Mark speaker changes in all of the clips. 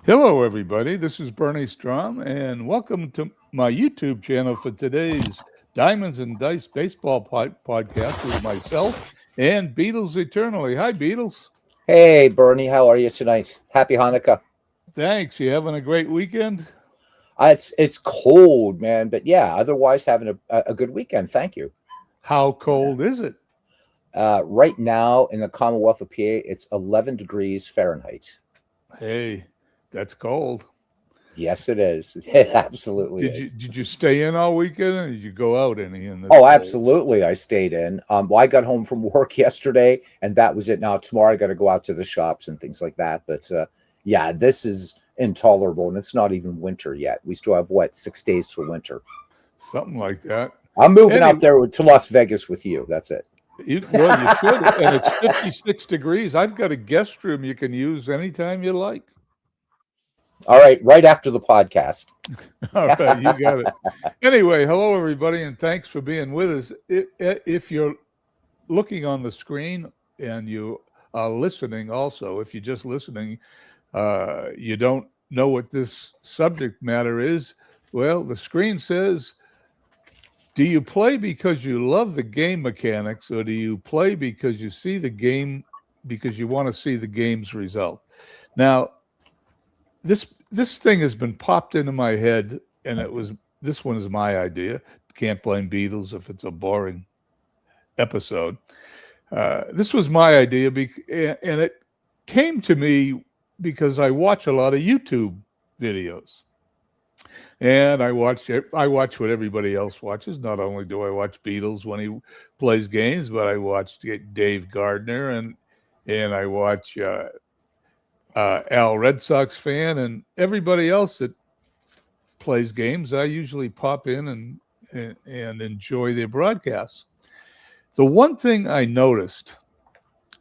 Speaker 1: Hello, everybody. This is Bernie Stroum, and welcome to my YouTube channel for today's Diamonds and Dice Baseball podcast with myself and Beatles Eternally. Hi, Beatles.
Speaker 2: Hey, Bernie, how are you tonight? Happy Hanukkah.
Speaker 1: Thanks. You having a great weekend?
Speaker 2: It's cold, man, but yeah, otherwise having a good weekend. Thank you.
Speaker 1: How
Speaker 2: Yeah.
Speaker 1: cold is it?
Speaker 2: Right now in the Commonwealth of PA, it's 11 degrees Fahrenheit.
Speaker 1: Hey, that's cold.
Speaker 2: Yes, it is. It absolutely
Speaker 1: Did you
Speaker 2: is.
Speaker 1: did you stay in all weekend, or did you go out any in this
Speaker 2: Oh,
Speaker 1: cold?
Speaker 2: absolutely. I stayed in. Well, I got home from work yesterday, and that was it. Now tomorrow I got to go out to the shops and things like that. But yeah, this is intolerable, and it's not even winter yet. We still have what 6 days till winter.
Speaker 1: Something like that.
Speaker 2: I'm moving out
Speaker 1: Anyway,
Speaker 2: there to Las Vegas with you. That's it.
Speaker 1: you should, and it's 56 degrees. I've got a guest room you can use anytime you like.
Speaker 2: All right after the podcast.
Speaker 1: All right, you got it. Anyway, hello everybody, and thanks for being with us. If you're looking on the screen and you are listening, also, if you're just listening, you don't know what this subject matter is. Well, the screen says, "Do you play because you love the game mechanics, or do you play because you see the game because you want to see the game's result?" Now, this thing has been popped into my head, and this one is my idea. Can't blame Beatles if it's a boring episode. This was my idea, and it came to me because I watch a lot of YouTube videos, and I watch what everybody else watches. Not only do I watch Beatles when he plays games, but I watch Dave Gardner, and I watch Al Red Sox fan, and everybody else that plays games. I usually pop in and enjoy their broadcasts. The one thing I noticed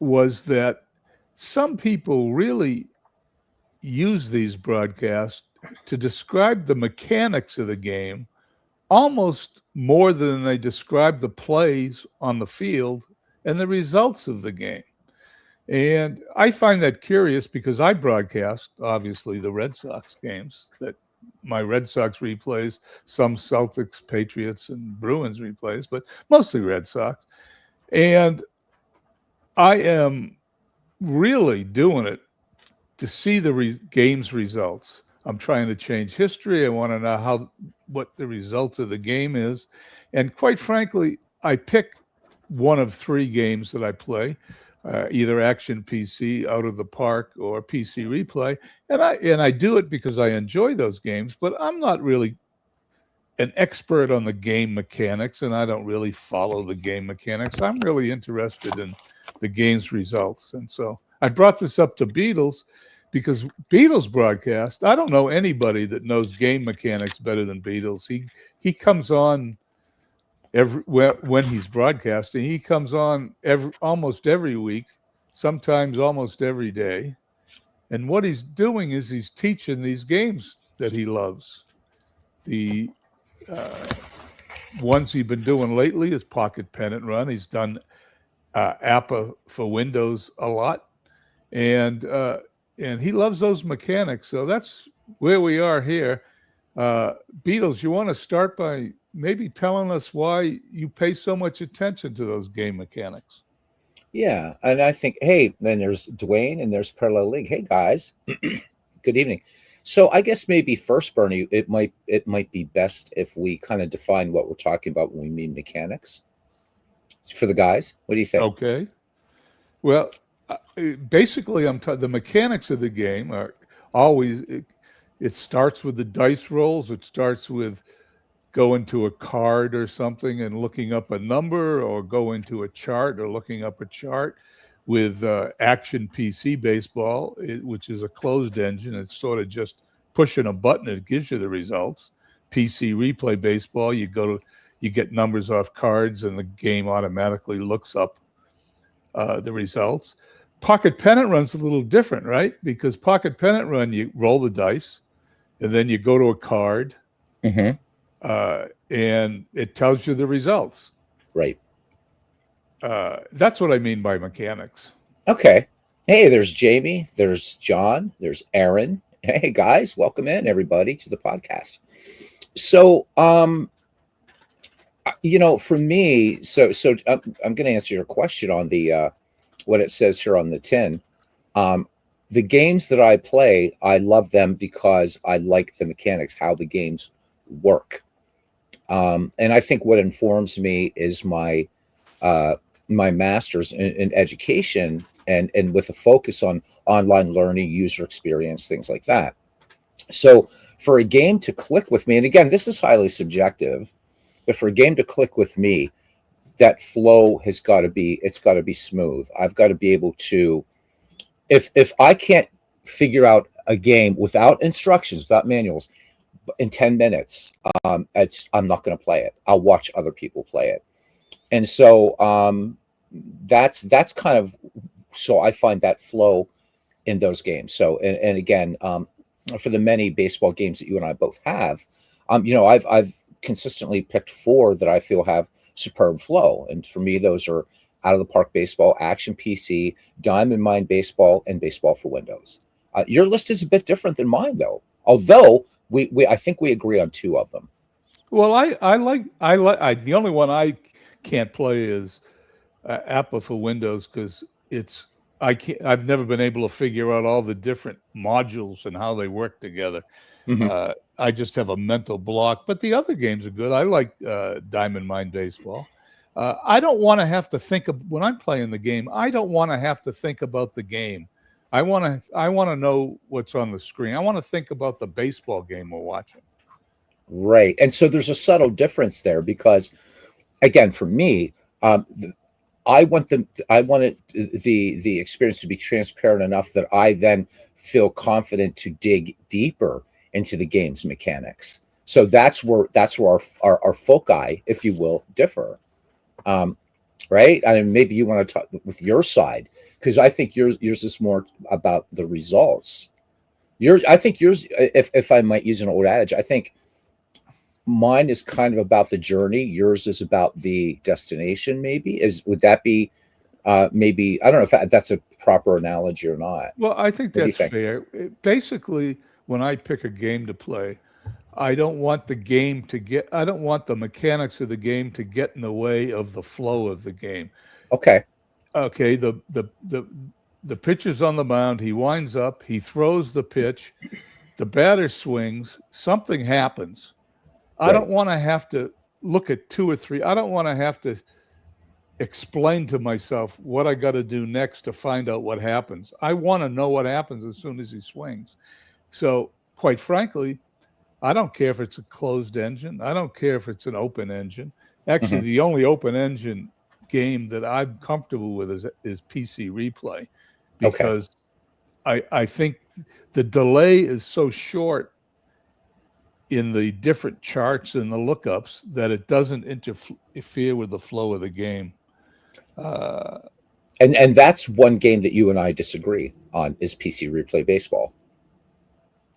Speaker 1: was that some people really use these broadcasts to describe the mechanics of the game almost more than they describe the plays on the field and the results of the game. And I find that curious because I broadcast, obviously, the Red Sox games that my Red Sox replays, some Celtics, Patriots, and Bruins replays, but mostly Red Sox. And I am really doing it to see the game's results. I'm trying to change history. I want to know what the result of the game is. And quite frankly, I pick one of three games that I play, either Action PC, Out of the Park, or PC Replay, and I do it because I enjoy those games. But I'm not really an expert on the game mechanics, and I don't really follow the game mechanics. I'm really interested in the game's results, and so I brought this up to Beatles because Beatles broadcast. I don't know anybody that knows game mechanics better than Beatles. He comes on when he's broadcasting. He comes on almost every week, sometimes almost every day. And what he's doing is he's teaching these games that he loves. The ones he's been doing lately is Pocket Pennant Run. He's done APA for Windows a lot, and he loves those mechanics. So that's where we are here. Beatles, you want to start by maybe telling us why you pay so much attention to those game mechanics?
Speaker 2: Yeah, and I think, hey, then there's Dwayne and there's Parallel League. Hey guys, good evening. So I guess maybe first, Bernie, it might be best if we kind of define what we're talking about when we mean mechanics for the guys. What do you think?
Speaker 1: Okay. Well, basically, the mechanics of the game are always. It starts with the dice rolls. It starts with going to a card or something and looking up a number, or go into a chart or looking up a chart. With Action PC Baseball, which is a closed engine, it's sort of just pushing a button. It gives you the results. PC Replay Baseball, you get numbers off cards, and the game automatically looks up the results. Pocket Pennant Run's a little different, right? Because Pocket Pennant Run, you roll the dice, and then you go to a card,
Speaker 2: Mm-hmm.
Speaker 1: and it tells you the results.
Speaker 2: Right.
Speaker 1: That's what I mean by mechanics.
Speaker 2: Okay. Hey, there's Jamie, there's John, there's Aaron, Hey guys, welcome in everybody to the podcast. So, for me, I'm going to answer your question on the what it says here on the tin. Um, the games that I play, I love them because I like the mechanics, how the games work. And I think what informs me is uh, my master's in education, and with a focus on online learning, user experience, things like that. So for a game to click with me, and again, this is highly subjective, but for a game to click with me, that flow has got to be, it's got to be smooth. I've got to be able to, if I can't figure out a game without instructions, without manuals, in 10 minutes, I'm not going to play it. I'll watch other people play it. And so that's kind of, so I find that flow in those games. So, and again, for the many baseball games that you and I both have, I've consistently picked four that I feel have superb flow. And for me, those are Out of the Park Baseball, Action PC, Diamond Mine Baseball, and Baseball for Windows. Your list is a bit different than mine, though. Although we I think we agree on two of them.
Speaker 1: Well, the only one I can't play is Apple for Windows because I've never been able to figure out all the different modules and how they work together.
Speaker 2: Mhm.
Speaker 1: I just have a mental block, but the other games are good. I like Diamond Mine Baseball. I don't want to have to think of when I'm playing the game. I don't want to have to think about the game. I want to know what's on the screen. I want to think about the baseball game we're watching.
Speaker 2: Right. And so there's a subtle difference there because, again, for me, I wanted the experience to be transparent enough that I then feel confident to dig deeper into the game's mechanics. So that's where our foci, if you will, differ. Um, right? I mean, maybe you want to talk with your side because I think yours is more about the results. I think yours, if I might use an old adage, I think mine is kind of about the journey. Yours is about the destination. Maybe would that be maybe, I don't know if that's a proper analogy or not.
Speaker 1: Well, I think
Speaker 2: What do you
Speaker 1: that's
Speaker 2: think?
Speaker 1: fair. Basically, when I pick a game to play, I don't want the mechanics of the game to get in the way of the flow of the game.
Speaker 2: Okay.
Speaker 1: Okay, the pitcher's on the mound, he winds up, he throws the pitch, the batter swings, something happens. I
Speaker 2: Right.
Speaker 1: don't want to have to look at two or three. I don't want to have to explain to myself what I got to do next to find out what happens. I want to know what happens as soon as he swings. So, quite frankly, I don't care if it's a closed engine. I don't care if it's an open engine. Actually,
Speaker 2: Hmm.
Speaker 1: the only open engine game that I'm comfortable with is PC Replay
Speaker 2: Okay.
Speaker 1: because I think the delay is so short in the different charts and the lookups that it doesn't interfere with the flow of the game. Uh,
Speaker 2: And that's one game that you and I disagree on is PC Replay Baseball.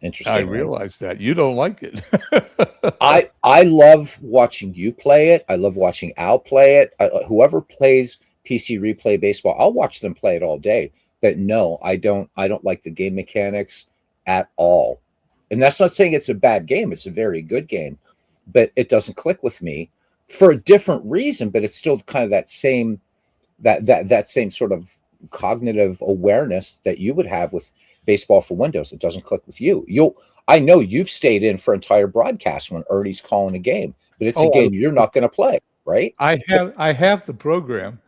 Speaker 1: I
Speaker 2: Interesting, right?
Speaker 1: realize that you don't like it.
Speaker 2: I love watching you play it. I love watching Al play it. Whoever plays PC Replay Baseball, I'll watch them play it all day. But no, I don't like the game mechanics at all. And that's not saying it's a bad game. It's a very good game, but it doesn't click with me for a different reason. But it's still kind of that same sort of cognitive awareness that you would have with Baseball for Windows. It doesn't click with you. I know you've stayed in for entire broadcasts when Ernie's calling a game, but it's a
Speaker 1: Oh,
Speaker 2: game you're not going to play, right?
Speaker 1: I have the program,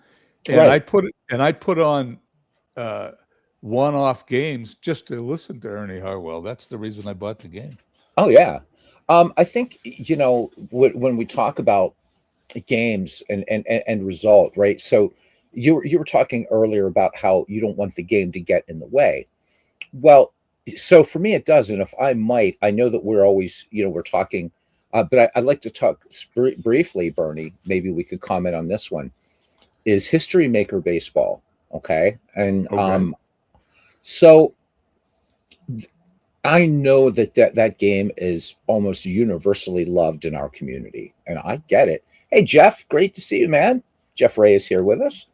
Speaker 1: and
Speaker 2: Right.
Speaker 1: I put on uh, one-off games just to listen to Ernie Harwell. That's the reason I bought the game.
Speaker 2: Oh yeah. I think when we talk about games and result, right? So you were talking earlier about how you don't want the game to get in the way. Well, so for me, it does. And if I might, I know that we're always, we're talking, but I'd like to talk briefly, Bernie. Maybe we could comment on this one. Is History Maker Baseball? Okay. And
Speaker 1: Okay.
Speaker 2: so I know that game is almost universally loved in our community, and I get it. Hey, Jeff, great to see you, man. Jeff Ray is here with us.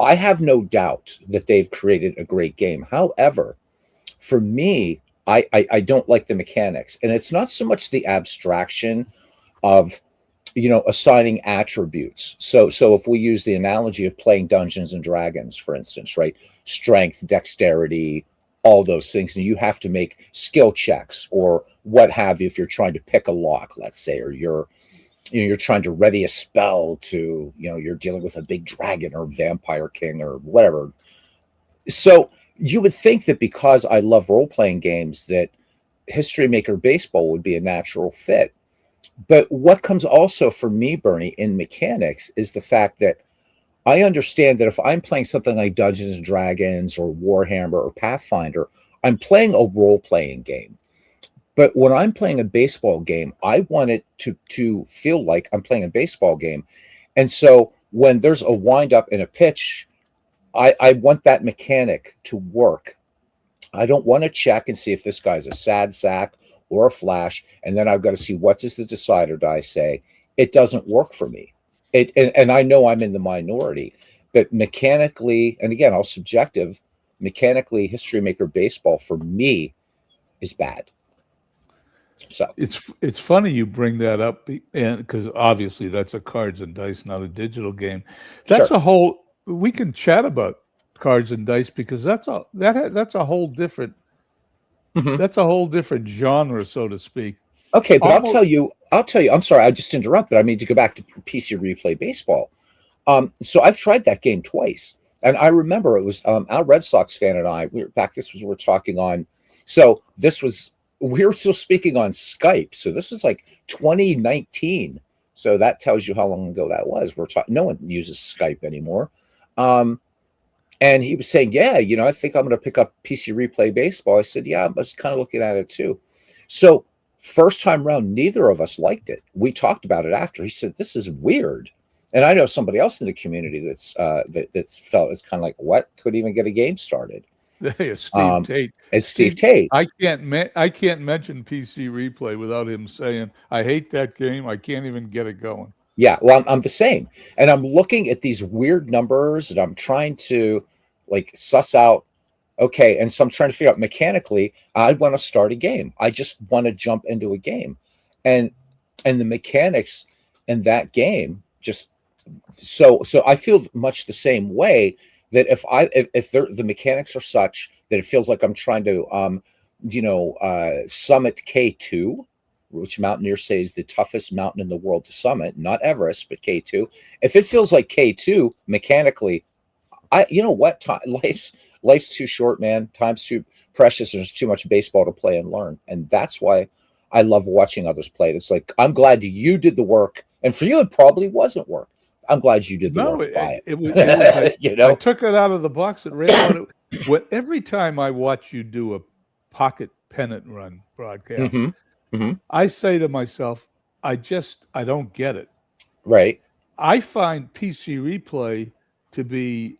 Speaker 2: I have no doubt that they've created a great game. However, for me, I don't like the mechanics, and it's not so much the abstraction of assigning attributes. So if we use the analogy of playing Dungeons and Dragons, for instance, right? Strength, dexterity, all those things, and you have to make skill checks or what have you if you're trying to pick a lock, let's say, or you're trying to ready a spell to, you're dealing with a big dragon or vampire king or whatever. So you would think that because I love role-playing games that History Maker Baseball would be a natural fit. But what comes also for me, Bernie, in mechanics is the fact that I understand that if I'm playing something like Dungeons and Dragons or Warhammer or Pathfinder, I'm playing a role-playing game. But when I'm playing a baseball game, I want it to feel like I'm playing a baseball game. And so when there's a windup and a pitch, I want that mechanic to work. I don't want to check and see if this guy's a sad sack or a flash, and then I've got to see what does the decider die say. It doesn't work for me. And I know I'm in the minority, but mechanically, and again, all subjective, mechanically, History Maker Baseball for me is bad. So
Speaker 1: it's funny you bring that up, and because obviously that's a cards and dice, not a digital game. That's
Speaker 2: sure.
Speaker 1: a whole. We can chat about cards and dice because that's a whole different
Speaker 2: Mhm.
Speaker 1: that's a whole different genre, so to speak.
Speaker 2: Okay, but
Speaker 1: Almost.
Speaker 2: I'll tell you, I'm sorry, I just interrupted. I mean to go back to PC Replay Baseball. So I've tried that game twice. And I remember it was our Red Sox fan and I, we were back, this was, we were talking on, so this was, we were still speaking on Skype. So this was like 2019. So that tells you how long ago that was. We're talking, no one uses Skype anymore. And he was saying, yeah, I think I'm going to pick up PC Replay Baseball. I said, yeah, I was kind of looking at it too. So first time round, neither of us liked it. We talked about it after. He said, this is weird. And I know somebody else in the community that's felt it's kind of like, what, could even get a game started?
Speaker 1: Steve Tate.
Speaker 2: As Steve Tate.
Speaker 1: I can't mention PC Replay without him saying, I hate that game. I can't even get it going.
Speaker 2: Yeah, well, I'm the same. And I'm looking at these weird numbers and I'm trying to like suss out, okay. And so I'm trying to figure out mechanically, I want to start a game. I just want to jump into a game. And the mechanics in that game just so I feel much the same way that if the mechanics are such that it feels like I'm trying to summit K2, which mountaineers say is the toughest mountain in the world to summit, not Everest, but K2. If it feels like K2 mechanically, life's too short, man. Time's too precious. There's too much baseball to play and learn. And that's why I love watching others play it. It's like, I'm glad you did the work. And for you, it probably wasn't work. I'm glad you did the work to buy it.
Speaker 1: It was I took it out of the box. It ran out. Every time I watch you do a pocket pennant run broadcast, I say to myself, I don't get it.
Speaker 2: Right.
Speaker 1: I find PC Replay to be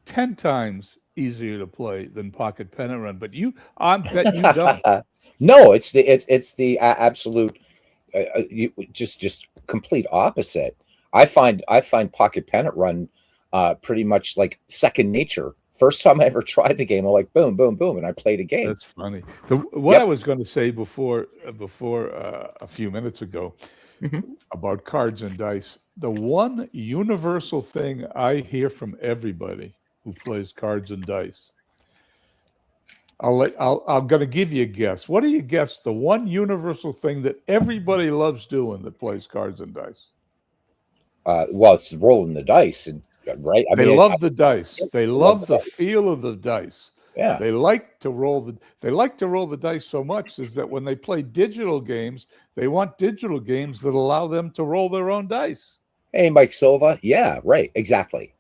Speaker 1: 10 times easier to play than pocket pennant run, but I bet you don't.
Speaker 2: No, it's the absolute just complete opposite. I find pocket pennant run pretty much like second nature. First time I ever tried the game, I'm like, boom, boom, boom, and I played a game.
Speaker 1: That's funny. What I was going to say before a few minutes ago about cards and dice, the one universal thing I hear from everybody who plays cards and dice, I'm going to give you a guess. What do you guess the one universal thing that everybody loves doing that plays cards and dice?
Speaker 2: Well, it's rolling the dice, and right.
Speaker 1: They love the dice. They love the feel of the dice.
Speaker 2: Yeah.
Speaker 1: They like to roll the dice so much is that when they play digital games, they want digital games that allow them to roll their own dice.
Speaker 2: Hey, Mike Silva. Yeah, right. Exactly.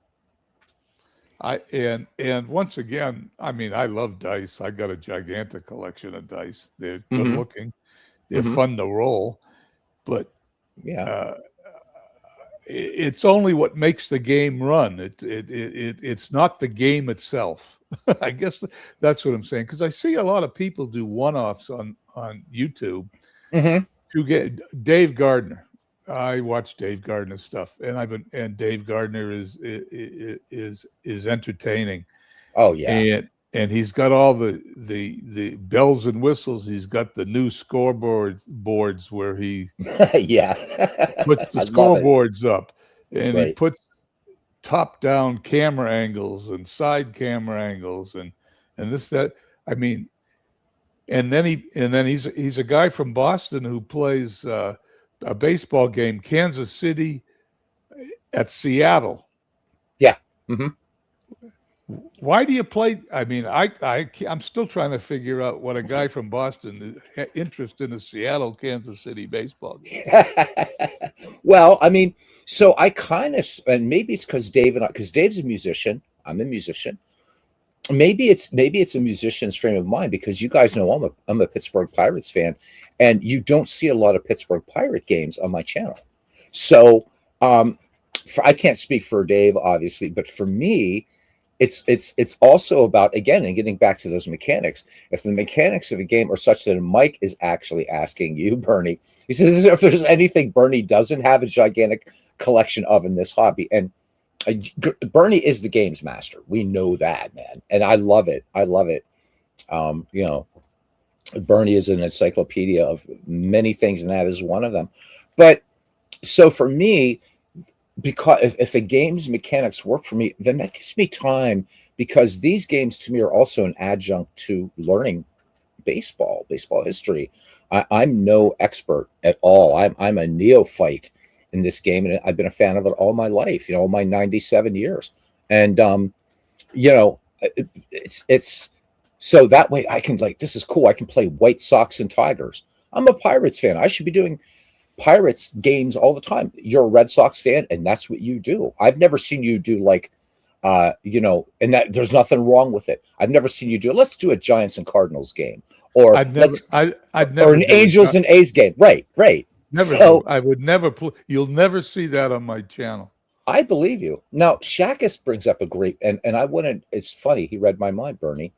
Speaker 1: And once again, I mean, I love dice. I got a gigantic collection of dice. They're good looking. They're fun to roll, but
Speaker 2: yeah.
Speaker 1: It's only what makes the game run. It's not the game itself. I guess that's what I'm saying, because I see a lot of people do one-offs on YouTube to get Dave Gardner. I watch Dave Gardner stuff, and Dave Gardner is entertaining.
Speaker 2: Oh yeah,
Speaker 1: and he's got all the bells and whistles. He's got the new scoreboard boards where he
Speaker 2: Yeah.
Speaker 1: puts the
Speaker 2: I love it.
Speaker 1: scoreboards up, and he
Speaker 2: Right.
Speaker 1: puts top-down camera angles and side camera angles and this that. I mean, and then he's a guy from Boston who plays a baseball game, Kansas City at Seattle.
Speaker 2: Yeah. Mm-hmm.
Speaker 1: Why do you play? I mean, I'm still trying to figure out what a guy from Boston is interested in a Seattle Kansas City baseball game.
Speaker 2: Well, I mean, so I kind of, and maybe it's because because Dave's a musician. I'm a musician. Maybe it's a musician's frame of mind, because you guys know I'm a Pittsburgh Pirates fan, and you don't see a lot of Pittsburgh Pirate games on my channel. So I can't speak for Dave, obviously, but for me, it's also about, again, and getting back to those mechanics. If the mechanics of a game are such that Mike is actually asking you, Bernie, he says, if there's anything Bernie doesn't have a gigantic collection of in this hobby, and Bernie is the games master. We know that, man, and I love it. I love it. You know, Bernie is an encyclopedia of many things, and that is one of them. But so for me, because if a game's mechanics work for me, then that gives me time, because these games to me are also an adjunct to learning baseball history. I'm no expert at all. I'm a neophyte in this game, and I've been a fan of it all my life, you know, my 97 years. And you know, it's so that way I can, like, this is cool. I can play White Sox and Tigers. I'm a Pirates fan. I should be doing Pirates games all the time. You're a Red Sox fan, and that's what you do. I've never seen you do, like, you know, and that there's nothing wrong with it. I've never seen you do, let's do a Giants and Cardinals game, or
Speaker 1: I'd never
Speaker 2: or an Angels and A's game. Right.
Speaker 1: Never
Speaker 2: So
Speaker 1: do. I would never play. You'll never see that on my channel.
Speaker 2: I believe you. Now, Shakis brings up a great, and I wouldn't, it's funny. He read my mind, Bernie.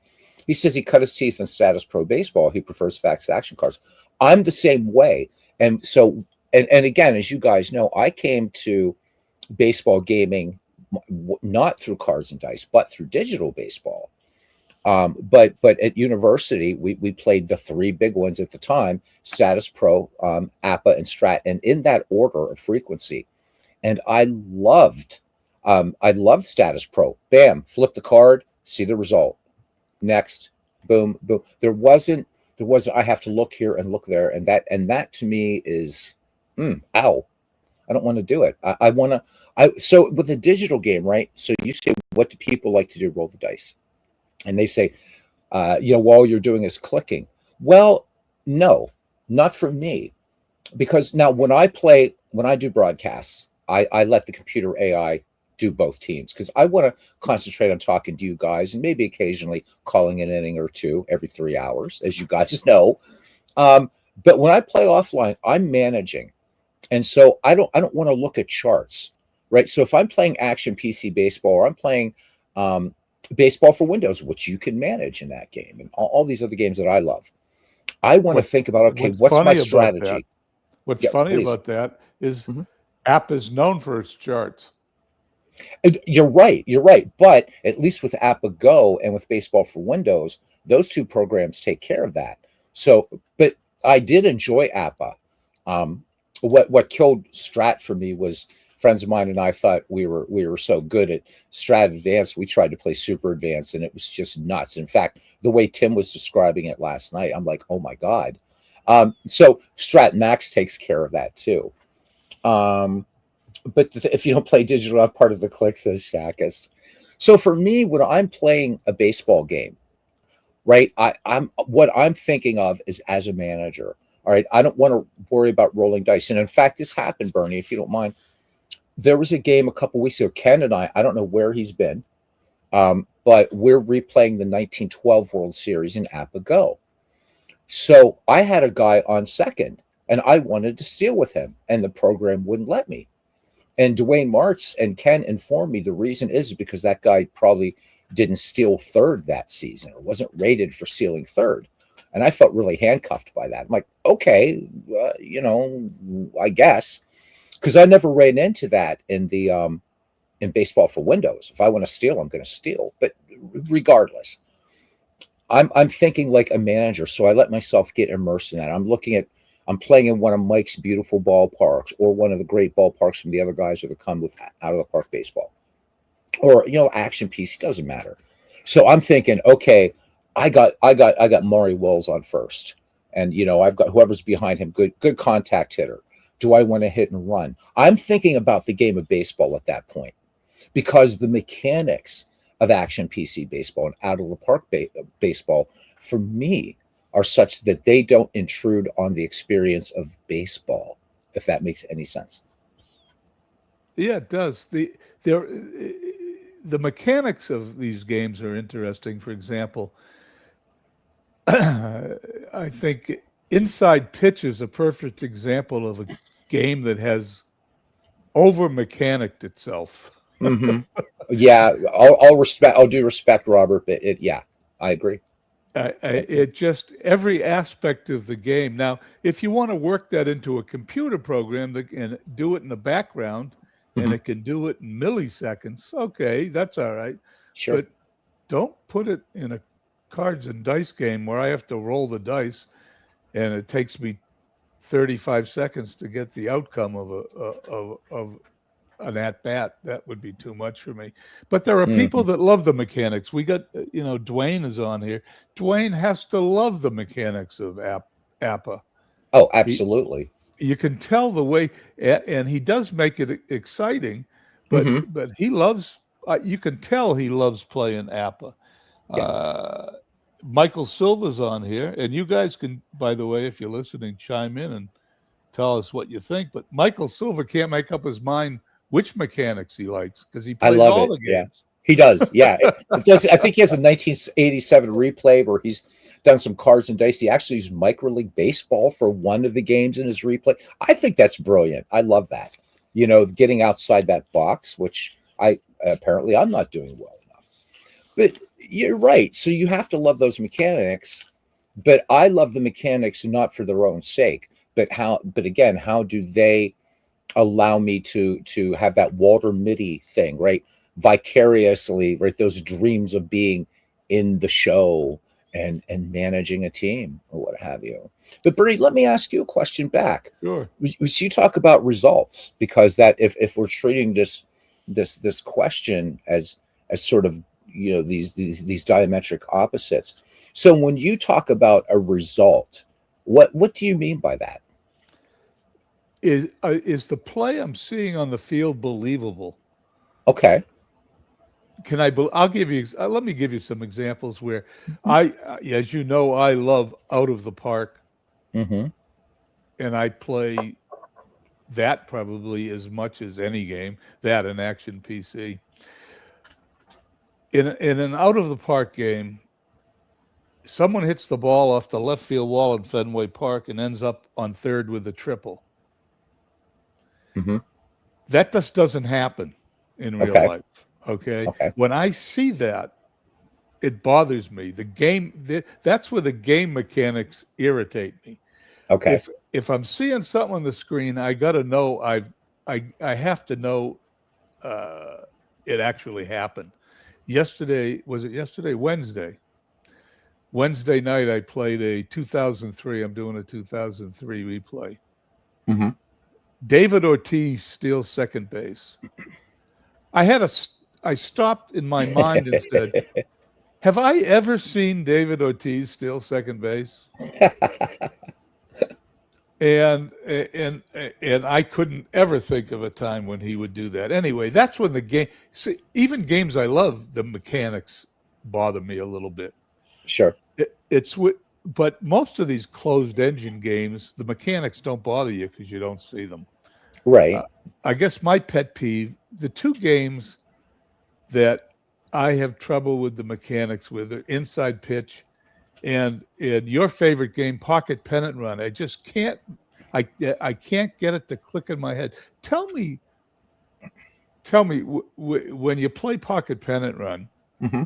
Speaker 2: He says he cut his teeth in status pro baseball. He prefers fax action cards. I'm the same way. And so, and again, as you guys know, I came to baseball gaming not through cards and dice, but through digital baseball. But at university, we played the three big ones at the time: Status Pro, APA, and Strat, and in that order of frequency. And I loved Status Pro. Bam, flip the card, see the result. Next, boom, boom. There wasn't. I have to look here and look there, and that to me is, ow. I don't want to do it. I want to. So with a digital game, right? So you say, what do people like to do? Roll the dice. And they say, you know, all you're doing is clicking. Well, no, not for me. Because now when I do broadcasts, I let the computer AI do both teams, because I want to concentrate on talking to you guys, and maybe occasionally calling an inning or two every 3 hours, as you guys know. But when I play offline, I'm managing. And so I don't want to look at charts, right? So if I'm playing action PC baseball, or I'm playing baseball for Windows, which you can manage in that game, and all these other games that I love, I want to think about, okay, what's my strategy?
Speaker 1: What's funny about that is App is known for its charts.
Speaker 2: You're right. But at least with APA Go and with Baseball for Windows, those two programs take care of that. So, but I did enjoy APA. What killed Strat for me was friends of mine and I thought we were so good at Strat Advanced, we tried to play Super Advanced, and it was just nuts. In fact, the way Tim was describing it last night, I'm like, oh my God. So Strat Max takes care of that too. But if you don't play digital, I'm part of the clique, says Shakis. So for me, when I'm playing a baseball game, right, I'm what I'm thinking of is as a manager. All right, I don't want to worry about rolling dice. And in fact, this happened, Bernie, if you don't mind. There was a game a couple weeks ago. Ken and I don't know where he's been, but we're replaying the 1912 World Series in APA Go. So I had a guy on second, and I wanted to steal with him, and the program wouldn't let me. And Dwayne Martz and Ken informed me the reason is because that guy probably didn't steal third that season, or wasn't rated for stealing third. And I felt really handcuffed by that. I'm like, okay, you know, I guess, because I never ran into that in the in Baseball for Windows. If I want to steal, I'm going to steal. But regardless, I'm thinking like a manager, so I let myself get immersed in that. I'm playing in one of Mike's beautiful ballparks, or one of the great ballparks from the other guys that come with out of the park baseball, or action piece, doesn't matter. So I'm thinking, okay, I got Maury Wills on first, and I've got whoever's behind him, good contact hitter. Do I want to hit and run? I'm thinking about the game of baseball at that point, because the mechanics of action PC baseball and out of the park baseball for me are such that they don't intrude on the experience of baseball, if that makes any sense.
Speaker 1: Yeah, it does. The mechanics of these games are interesting. For example, I think inside pitch is a perfect example of a game that has over mechanicked itself.
Speaker 2: Hmm. Yeah, I'll respect. I'll do respect, Robert. But yeah, I agree.
Speaker 1: It just every aspect of the game. Now, if you want to work that into a computer program that can do it in the background and
Speaker 2: Hmm.
Speaker 1: it can do it in milliseconds, okay, that's all right.
Speaker 2: Sure.
Speaker 1: But don't put it in a cards and dice game where I have to roll the dice and it takes me 35 seconds to get the outcome of of an at bat. That would be too much for me. But there are people
Speaker 2: Hmm.
Speaker 1: that love the mechanics. We got, Dwayne is on here. Dwayne has to love the mechanics of APA.
Speaker 2: Oh,
Speaker 1: He,
Speaker 2: absolutely.
Speaker 1: you can tell the way, and he does make it exciting, but
Speaker 2: Hmm.
Speaker 1: he loves. You can tell he loves playing APA.
Speaker 2: Yeah,
Speaker 1: Uh, Michael Silva's on here, and you guys can, by the way, if you're listening, chime in and tell us what you think. But Michael Silva can't make up his mind which mechanics he likes because he
Speaker 2: I
Speaker 1: plays
Speaker 2: love
Speaker 1: all
Speaker 2: it.
Speaker 1: the
Speaker 2: Yeah,
Speaker 1: games.
Speaker 2: he does. Yeah, it does. I think he has a 1987 replay where he's done some cards and dice. He actually used micro league baseball for one of the games in his replay. I think that's brilliant. I love that. Getting outside that box, which I apparently I'm not doing well enough. But you're right. So you have to love those mechanics. But I love the mechanics not for their own sake, but how. But again, how do they allow me to have that Walter Mitty thing, right? Vicariously, right? Those dreams of being in the show and managing a team or what have you. But Bernie, let me ask you a question back.
Speaker 1: Sure.
Speaker 2: You talk about results, because that if we're treating this question as sort of these diametric opposites. So when you talk about a result, what do you mean by that?
Speaker 1: Is the play I'm seeing on the field believable?
Speaker 2: Okay.
Speaker 1: I'll give you. Let me give you some examples where as you know, I love out of the park,
Speaker 2: Hmm.
Speaker 1: and I play that probably as much as any game. That in action PC. In an out of the park game, someone hits the ball off the left field wall in Fenway Park and ends up on third with a triple.
Speaker 2: Hmm.
Speaker 1: That just doesn't happen in real
Speaker 2: Okay.
Speaker 1: life. Okay.
Speaker 2: Okay.
Speaker 1: When I see that, it bothers me. That's where the game mechanics irritate me.
Speaker 2: Okay.
Speaker 1: If I'm seeing something on the screen, I got to know I have to know uh, it actually happened. Yesterday, was it yesterday? Wednesday night, I played a 2003. I'm doing a 2003 replay.
Speaker 2: Hmm.
Speaker 1: David Ortiz steals second base. I had a, I stopped in my mind and said, "Have I ever seen David Ortiz steal second base?" And and I couldn't ever think of a time when he would do that. Anyway, that's when the game. See, even games I love, the mechanics bother me a little bit.
Speaker 2: Sure.
Speaker 1: But most of these closed engine games, the mechanics don't bother you because you don't see them. Uh,
Speaker 2: Right.
Speaker 1: I guess my pet peeve, the two games that I have trouble with the mechanics with are inside pitch and in your favorite game, pocket pennant run. I just can't. I can't get it to click in my head. Tell me, tell me, when you play pocket pennant run,
Speaker 2: Hmm.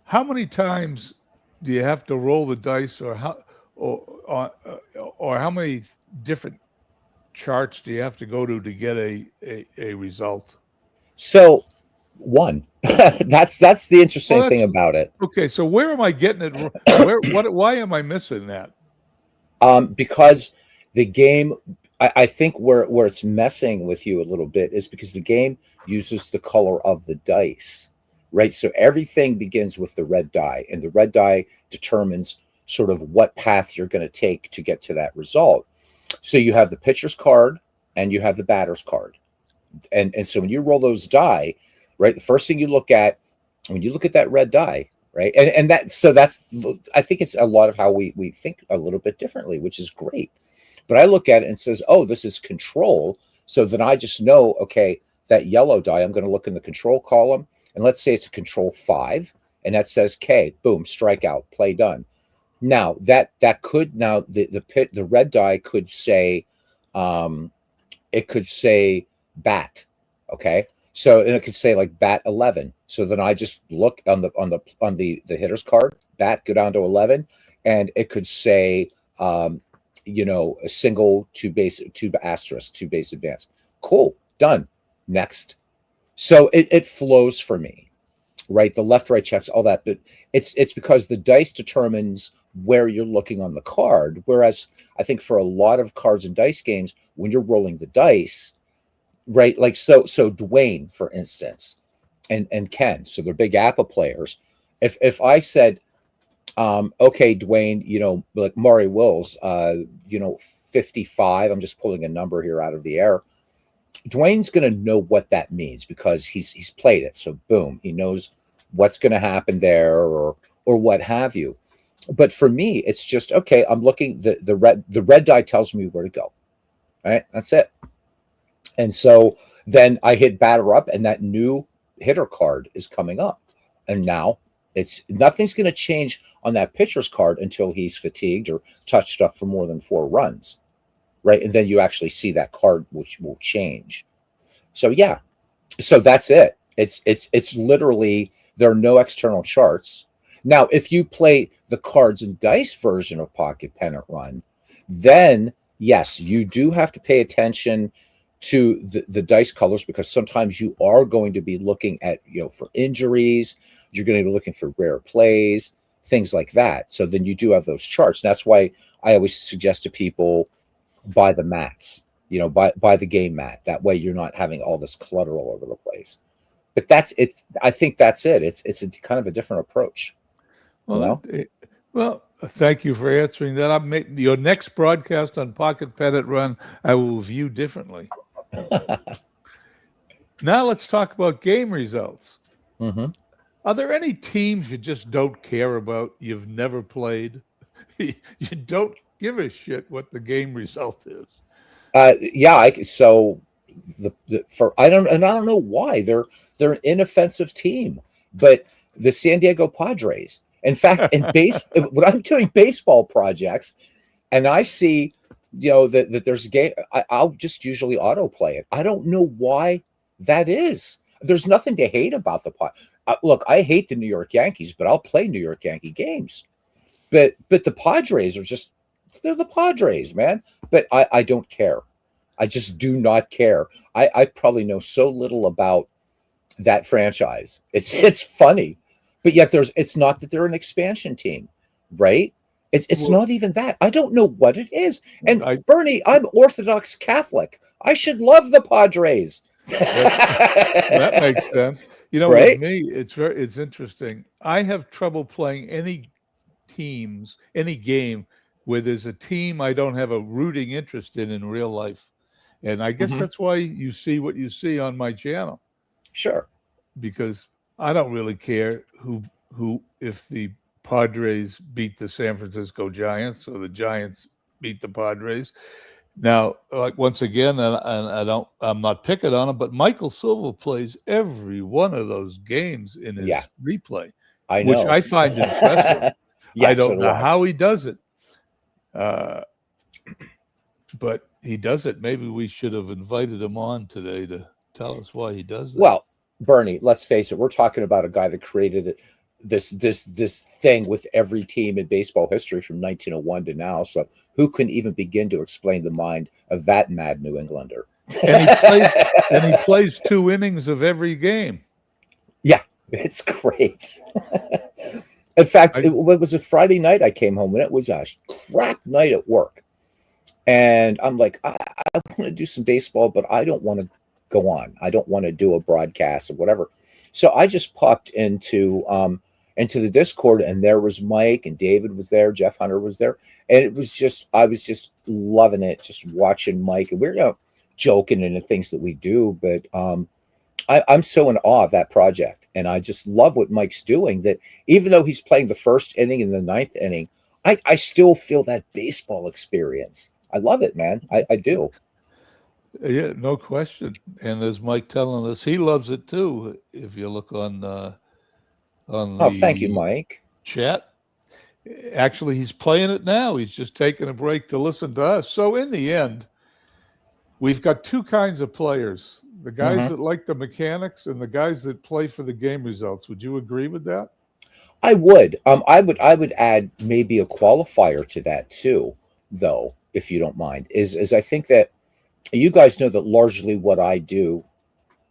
Speaker 1: how many times do you have to roll the dice, or how many different charts do you have to go to get a result?
Speaker 2: So One. That's the
Speaker 1: Well,
Speaker 2: interesting thing
Speaker 1: that's
Speaker 2: about it.
Speaker 1: okay. So where am I getting it? Why am I missing that?
Speaker 2: Because the game, I think where it's messing with you a little bit is because the game uses the color of the dice, right? So everything begins with the red die, and the red die determines sort of what path you're going to take to get to that result. So you have the pitcher's card and you have the batter's card. And so when you roll those die, right, the first thing you look at when you look at that red die, right, and that so that's I think it's a lot of how we think a little bit differently, which is great. But I look at it and says, oh, this is control. So then I just know, okay, that yellow die, I'm going to look in the control column, and let's say it's a control 5, and that says K, boom, strikeout, play done. Now that could now the red die could say it could say bat. Okay. So and it could say like bat 11. So then I just look on the hitter's card, bat, go down to 11, and it could say a single, two asterisk, two base advance. Cool, done. Next. So it flows for me, right? The left right checks, all that, but it's because the dice determines where you're looking on the card. Whereas I think for a lot of cards and dice games, when you're rolling the dice, right? Like so Dwayne, for instance, and Ken, so they're big Apple players. If I said, okay, Dwayne, like Maury Wills, 55, I'm just pulling a number here out of the air. Dwayne's going to know what that means because he's played it. So boom, he knows what's going to happen there or what have you. But for me, it's just, okay, I'm looking, the red die tells me where to go. All right, that's it. And so then I hit batter up and that new hitter card is coming up. And now nothing's going to change on that pitcher's card until he's fatigued or touched up for more than 4 runs. Right. And then you actually see that card, which will change. So, yeah. So that's it. It's literally, there are no external charts. Now, if you play the cards and dice version of Pocket Pennant Run, then yes, you do have to pay attention to the dice colors because sometimes you are going to be looking at, for injuries, you're going to be looking for rare plays, things like that. So then you do have those charts. And that's why I always suggest to people buy the mats, buy the game mat. That way you're not having all this clutter all over the place. But I think that's it. It's a kind of a different approach.
Speaker 1: Well, thank you for answering that. I'm making your next broadcast on Pocket Pennant Run, I will view differently. Now let's talk about game results.
Speaker 2: Mm-hmm.
Speaker 1: Are there any teams you just don't care about? You've never played. You don't give a shit what the game result is.
Speaker 2: Yeah. I don't know why they're an inoffensive team, but the San Diego Padres. In fact, when I'm doing baseball projects, and I see, that there's a game, I'll just usually autoplay it. I don't know why that is. There's nothing to hate about the look, I hate the New York Yankees, but I'll play New York Yankee games. But the Padres they're the Padres, man. But I don't care. I just do not care. I probably know so little about that franchise. It's funny. But yet it's not that they're an expansion team, right? It's not even that. I don't know what it is. And Bernie, I'm Orthodox Catholic. I should love the Padres.
Speaker 1: That makes sense.
Speaker 2: Right?
Speaker 1: With me, it's interesting. I have trouble playing any game where there's a team I don't have a rooting interest in real life. And I guess that's why you see what you see on my channel.
Speaker 2: Sure.
Speaker 1: Because I don't really care who if the Padres beat the San Francisco Giants or the Giants beat the Padres. Now, like once again, and I'm not picking on him, but Michael Silva plays every one of those games in his replay,
Speaker 2: I know.
Speaker 1: which I find impressive.
Speaker 2: Yeah,
Speaker 1: I don't know how he does it, but he does it. Maybe we should have invited him on today to tell us why he does that.
Speaker 2: Well, Bernie, let's face it. We're talking about a guy that created this thing with every team in baseball history from 1901 to now. So who can even begin to explain the mind of that mad New Englander?
Speaker 1: And he plays 2 innings of every game.
Speaker 2: It's great. In fact,
Speaker 1: I
Speaker 2: it was a Friday night I came home, and it was a crap night at work. And I'm like, I want to do some baseball, but I don't want to go on. I don't want to do a broadcast or whatever. So I just popped into the Discord, and there was Mike and David was there, Jeff Hunter was there, and it was just I was just loving it, just watching Mike, and we're joking and the things that we do, but I'm so in awe of that project, and I just love what Mike's doing. That even though he's playing the first inning and the ninth inning, I still feel that baseball experience. I love it, man. I do.
Speaker 1: Yeah, no question. And as Mike telling us, he loves it too. If you look on
Speaker 2: Oh, thank you,
Speaker 1: the
Speaker 2: Mike.
Speaker 1: chat, actually, he's playing it now. He's just taking a break to listen to us. So in the end, we've got two kinds of players: the guys
Speaker 2: Hmm.
Speaker 1: that like the mechanics and the guys that play for the game results. Would you agree with that?
Speaker 2: I would. I would add maybe a qualifier to that too, though, if you don't mind. Is I think that you guys know that largely what I do,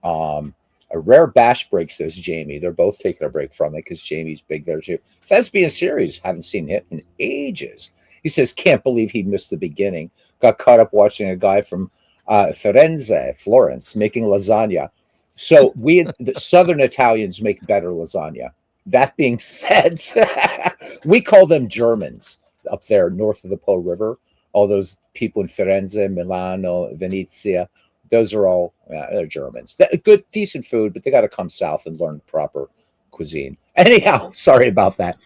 Speaker 2: a rare bash break, says Jamie. They're both taking a break from it because Jamie's big there too. Thespian series, haven't seen it in ages. He says, can't believe he missed the beginning. Got caught up watching a guy from Firenze, Florence, making lasagna. So the Southern Italians make better lasagna. That being said, we call them Germans up there north of the Po River. All those people in Firenze, Milano, Venezia, those are all they're Germans. Good, decent food, but they got to come south and learn proper cuisine. Anyhow, sorry about that.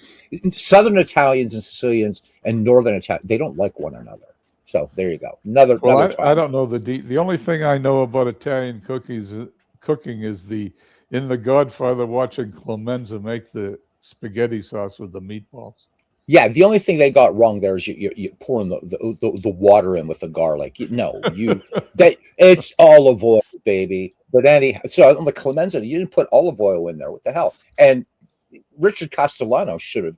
Speaker 2: Southern Italians and Sicilians and Northern Italian, they don't like one another. So there you go.
Speaker 1: Well,
Speaker 2: Another
Speaker 1: I
Speaker 2: time.
Speaker 1: don't know the only thing I know about Italian cooking is the in The Godfather watching Clemenza make the spaghetti sauce with the meatballs.
Speaker 2: Yeah, the only thing they got wrong there is you pouring the water in with the garlic. No, you that it's olive oil, baby. But so on the Clemenza, you didn't put olive oil in there. What the hell? And Richard Castellano should have,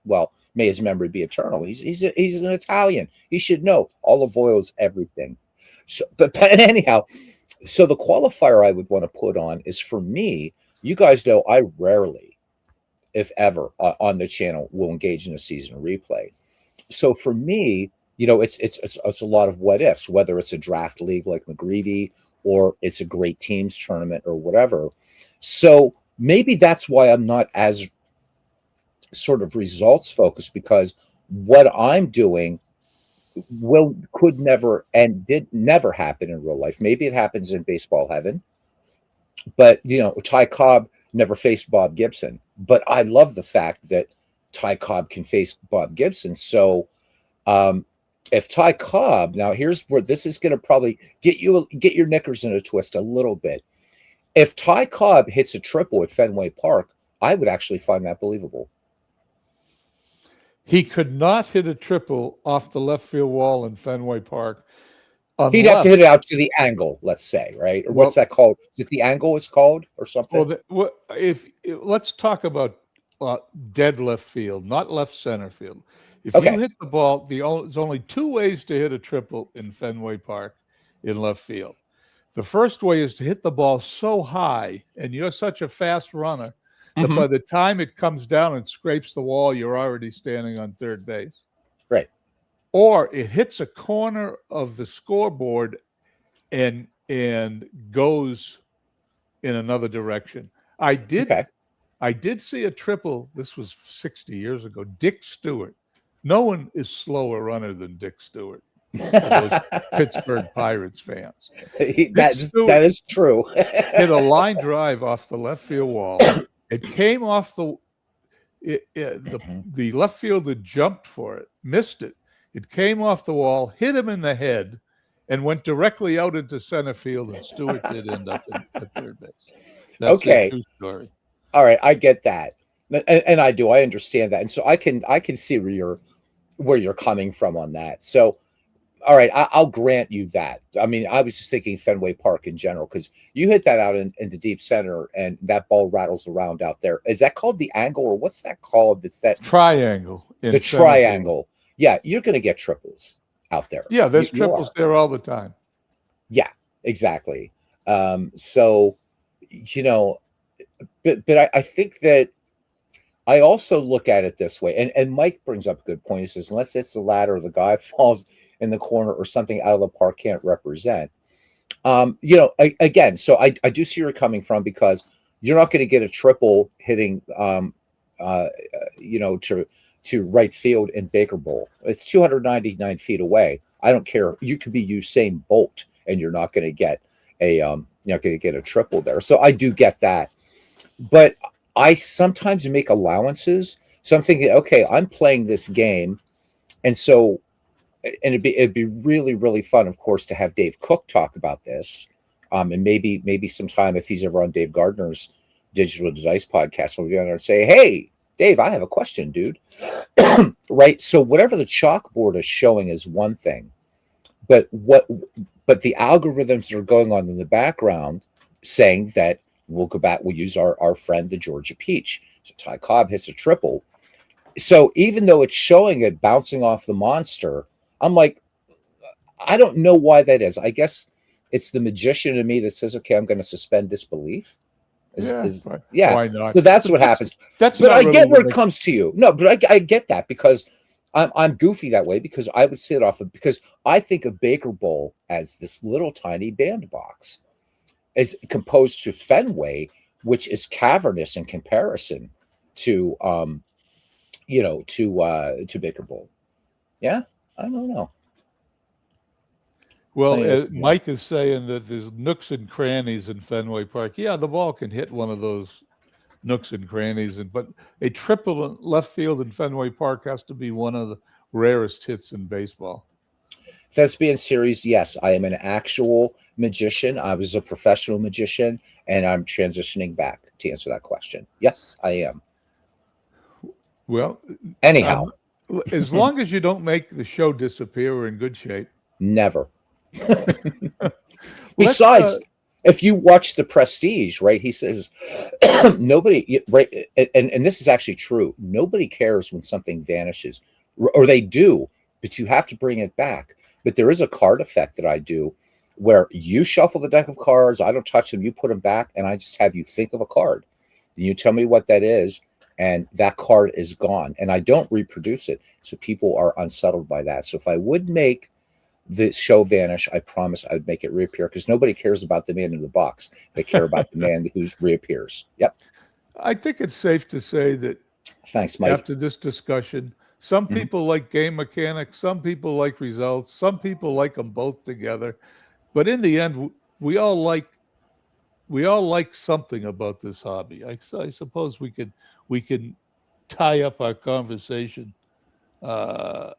Speaker 2: well, may his memory be eternal. He's an Italian. He should know olive oil is everything. So, but anyhow, so the qualifier I would want to put on is for me. You guys know I rarely, if ever, on the channel will engage in a season replay. So for me, it's a lot of what ifs, whether it's a draft league like McGreevy or it's a great teams tournament or whatever. So maybe that's why I'm not as sort of results focused, because what I'm doing could never and did never happen in real life. Maybe it happens in baseball heaven, but Ty Cobb never faced Bob Gibson. But I love the fact that Ty Cobb can face Bob Gibson. So um, if Ty Cobb, now here's where this is going to probably get your knickers in a twist a little bit. If Ty Cobb hits a triple at Fenway Park, I would actually find that believable.
Speaker 1: He could not hit a triple off the left field wall in Fenway Park
Speaker 2: He'd have to hit
Speaker 1: unless,
Speaker 2: it out to the angle, let's say, right? Or what's
Speaker 1: well,
Speaker 2: that called? Is it the angle it's called or something?
Speaker 1: let's talk about dead left field, not left center field. If you
Speaker 2: Okay.
Speaker 1: hit the ball, there's only two ways to hit a triple in Fenway Park in left field. The first way is to hit the ball so high, and you're such a fast runner that
Speaker 2: Hmm.
Speaker 1: by the time it comes down and scrapes the wall, you're already standing on third base.
Speaker 2: Right.
Speaker 1: Or it hits a corner of the scoreboard and goes in another direction. I did
Speaker 2: Okay.
Speaker 1: I did see a triple. This was 60 years ago. Dick Stewart. No one is slower runner than Dick Stewart for those Pittsburgh Pirates fans. Dick
Speaker 2: That
Speaker 1: Stewart
Speaker 2: is true.
Speaker 1: hit a line drive off the left field wall. It came off
Speaker 2: Mhm.
Speaker 1: the left fielder jumped for it, missed it. It came off the wall, hit him in the head, and went directly out into center field. And Stewart did end up at third base. That's the
Speaker 2: Okay.
Speaker 1: true story.
Speaker 2: All right. I get that. And I do. I understand that. And so I can see where you're coming from on that. So all right, I'll grant you that. I mean, I was just thinking Fenway Park in general, because you hit that out in the deep center and that ball rattles around out there. Is that called the angle, or what's that called? It's that
Speaker 1: Triangle
Speaker 2: the
Speaker 1: in center field.
Speaker 2: triangle. Yeah, you're going to get triples out there.
Speaker 1: Yeah, there's
Speaker 2: You
Speaker 1: triples
Speaker 2: are.
Speaker 1: there all the time.
Speaker 2: Yeah, exactly. So, you know, I think that I also look at it this way, and Mike brings up a good point. He says, unless it's the ladder, the guy falls in the corner or something out of the park can't represent. Again, so I do see where you're coming from, because you're not going to get a triple hitting, uh, to right field in Baker Bowl. It's 299 feet away. I don't care. You could be Usain Bolt, and you're not going to get you're not going to get a triple there. So I do get that, but I sometimes make allowances. So I'm thinking, okay, I'm playing this game, and so and it'd be really, really fun, of course, to have Dave Cook talk about this, and maybe sometime, if he's ever on Dave Gardner's Digital Dice podcast, we'll be on there and say, hey, Dave, I have a question, dude. Right? So whatever the chalkboard is showing is one thing, but the algorithms that are going on in the background saying that we'll go back, we'll use our friend the Georgia Peach. So Ty Cobb hits a triple. So even though it's showing it bouncing off the monster, I'm like, I don't know why that is. I guess it's the magician in me that says, okay, I'm going to suspend disbelief.
Speaker 1: Yeah. Why not?
Speaker 2: So that's what happens. But I get where it comes to you. No, but I get that, because I'm goofy that way, because I would sit off of, because I think of Baker Bowl as this little tiny bandbox, as composed to Fenway, which is cavernous in comparison to to Baker Bowl. Yeah, I don't know.
Speaker 1: Well, Mike is saying that there's nooks and crannies in Fenway Park. Yeah, the ball can hit one of those nooks and crannies, but a triple in left field in Fenway Park has to be one of the rarest hits in baseball.
Speaker 2: Thespian series, yes, I am an actual magician. I was a professional magician, and I'm transitioning back to answer that question. Yes, I am.
Speaker 1: Well,
Speaker 2: anyhow,
Speaker 1: as long as you don't make the show disappear, we're in good shape.
Speaker 2: Never. Besides, if you watch The Prestige, right, he says nobody, right, and this is actually true. Nobody cares when something vanishes, or they do, but you have to bring it back. But there is a card effect that I do, where you shuffle the deck of cards, I don't touch them, you put them back, and I just have you think of a card. Then you tell me what that is, and that card is gone. And I don't reproduce it, so people are unsettled by that. So if I would make the show vanish, I promise I would make it reappear, because nobody cares about the man in the box. They care about the man who reappears. Yep.
Speaker 1: I think it's safe to say that,
Speaker 2: thanks, Mike,
Speaker 1: after this discussion, some people like game mechanics, some people like results, some people like them both together. But in the end, we all like something about this hobby. I suppose we can tie up our conversation.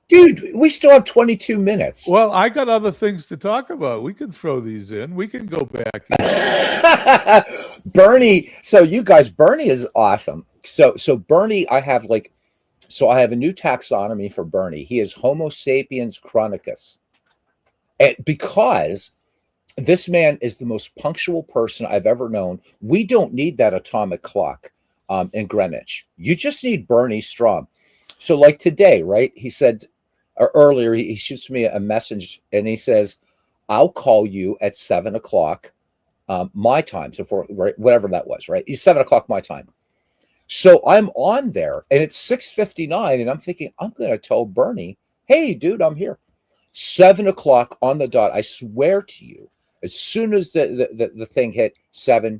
Speaker 2: Dude, we still have 22 minutes.
Speaker 1: Well, I got other things to talk about. We can throw these in. We can go back.
Speaker 2: Bernie. So you guys, Bernie is awesome. So Bernie, I have a new taxonomy for Bernie. He is Homo sapiens chronicus. And because this man is the most punctual person I've ever known. We don't need that atomic clock in Greenwich. You just need Bernie Stroum. So like today, right? He said, or earlier, he shoots me a message and he says, I'll call you at 7 o'clock my time. So right, whatever that was, right? He's 7 o'clock my time. So I'm on there and it's 6:59 and I'm thinking, I'm going to tell Bernie, hey, dude, I'm here. 7 o'clock on the dot. I swear to you, as soon as the thing hit 7,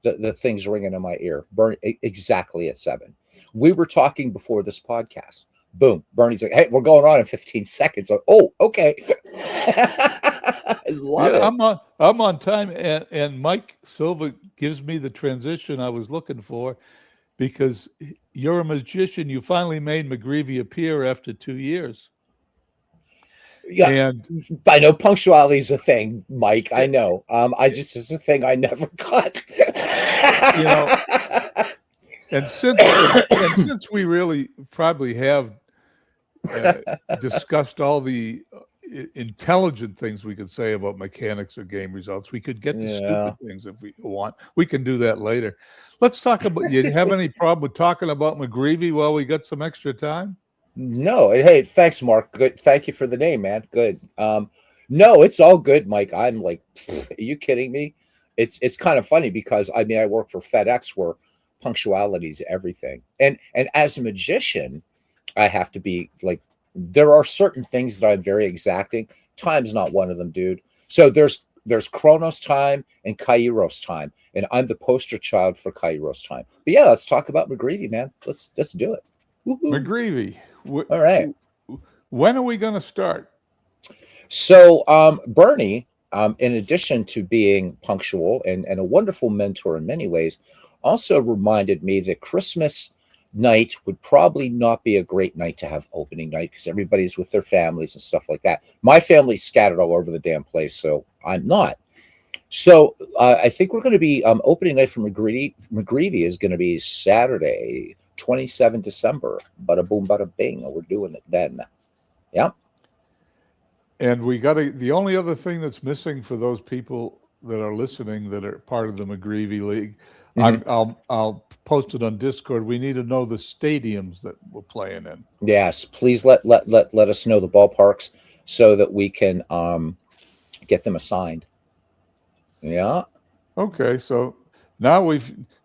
Speaker 2: the thing's ringing in my ear. Bernie, exactly at 7. We were talking before this podcast. Boom. Bernie's like, hey, we're going on in 15 seconds. Like, oh, okay. I love it.
Speaker 1: I'm on time. And Mike Silva gives me the transition I was looking for, because you're a magician. You finally made McGreevy appear after 2 years.
Speaker 2: Yeah, and I know punctuality is a thing, Mike. I know. It's a thing I never got.
Speaker 1: And since we really probably have discussed all the intelligent things we could say about mechanics or game results, we could get to stupid things if we want. We can do that later. Let's talk about. You have any problem with talking about McGreevy while we got some extra time?
Speaker 2: No. Hey, thanks, Mark. Good. Thank you for the name, man. Good. No, it's all good, Mike. I'm like, are you kidding me? it's kind of funny because I mean I work for FedEx where punctuality is everything. And as a magician, I have to be like there are certain things that I'm very exacting. Time's not one of them, dude. So there's Chronos time and Kairos time, and I'm the poster child for Kairos time. But yeah, let's talk about McGreevy, man. Let's do it. Woo-hoo.
Speaker 1: McGreevy,
Speaker 2: All right.
Speaker 1: when are we going to start?
Speaker 2: So Bernie, in addition to being punctual and a wonderful mentor in many ways, also reminded me that Christmas night would probably not be a great night to have opening night because everybody's with their families and stuff like that. My family's scattered all over the damn place, so I'm not. So I think we're going to be opening night for McGreevy is going to be Saturday, 27 December. Bada boom, bada bing. We're doing it then. Yeah.
Speaker 1: And the only other thing that's missing for those people that are listening that are part of the McGreevy League, I'll post it on Discord. We need to know the stadiums that we're playing in.
Speaker 2: Yes, please let us know the ballparks so that we can get them assigned. Yeah.
Speaker 1: Okay, so now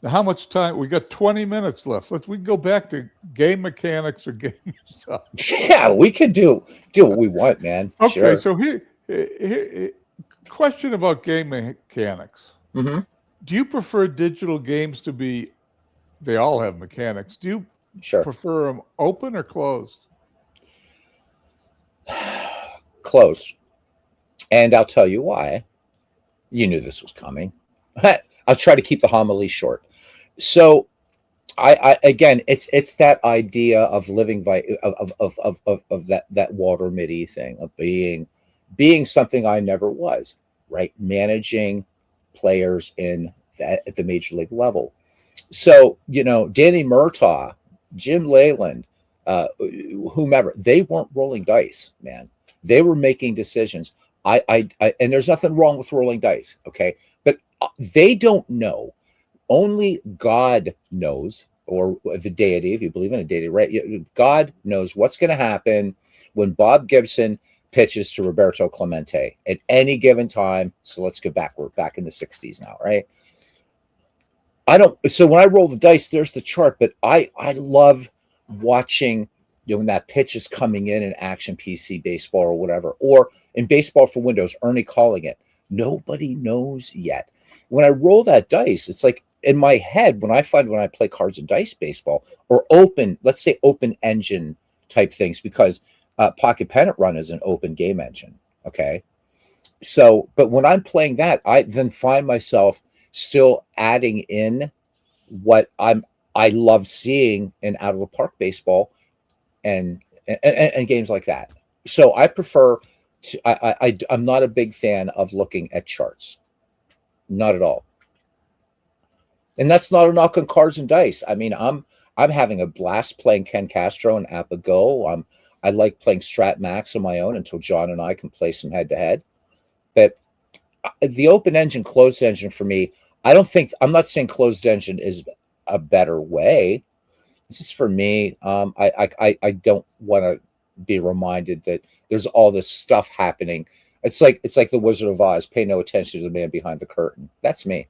Speaker 1: how much time? We got 20 minutes left. We can go back to game mechanics or game stuff.
Speaker 2: Yeah, we could do what we want, man.
Speaker 1: Okay,
Speaker 2: sure.
Speaker 1: So here, question about game mechanics.
Speaker 2: Mm-hmm.
Speaker 1: Do you prefer digital games to be? They all have mechanics. Do you prefer them open or closed?
Speaker 2: Closed. And I'll tell you why. You knew this was coming. I'll try to keep the homily short. So, I again, it's that idea of living by of that Walter Mitty thing of being something I never was, right? Managing players at the major league level. So, Danny Murtaugh, Jim Leyland, whomever, they weren't rolling dice, man. They were making decisions. I and there's nothing wrong with rolling dice, okay? But they don't know. Only God knows, or the deity, if you believe in a deity, right? God knows what's going to happen when Bob Gibson pitches to Roberto Clemente at any given time. So let's go back. We're back in the 60s now, right? So when I roll the dice, there's the chart, but I love watching, when that pitch is coming in action PC baseball or whatever, or in baseball for Windows, Ernie calling it. Nobody knows yet. When I roll that dice, it's like in my head, when I play cards and dice baseball or let's say open engine type things, because Pocket Pennant Run is an open game engine. Okay. So, but when I'm playing that, I then find myself still adding in what I love seeing in out of the park baseball and games like that. So I prefer to, I'm not a big fan of looking at charts. Not at all. And that's not a knock on cards and dice. I mean, I'm having a blast playing Ken Castro and Apago. I like playing Strat Max on my own until John and I can play some head to head. But the open engine, closed engine for me, I'm not saying closed engine is a better way. This is for me. I don't want to be reminded that there's all this stuff happening. It's like the Wizard of Oz. Pay no attention to the man behind the curtain. That's me.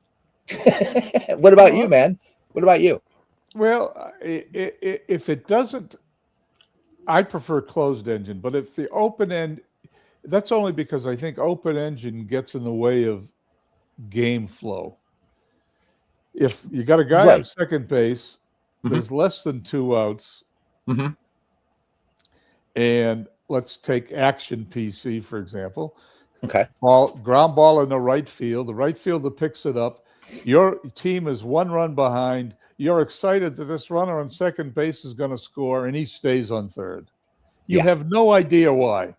Speaker 2: What about you, man? What about you?
Speaker 1: Well, if it doesn't, I prefer closed engine. But if the open end, that's only because I think open engine gets in the way of game flow. If you got a guy on second base, there's less than 2 outs.
Speaker 2: Mm-hmm.
Speaker 1: And let's take action PC, for example.
Speaker 2: Okay.
Speaker 1: Ground ball in the right field. The right fielder picks it up. Your team is 1 run behind. You're excited that this runner on second base is going to score, and he stays on third. You have no idea why.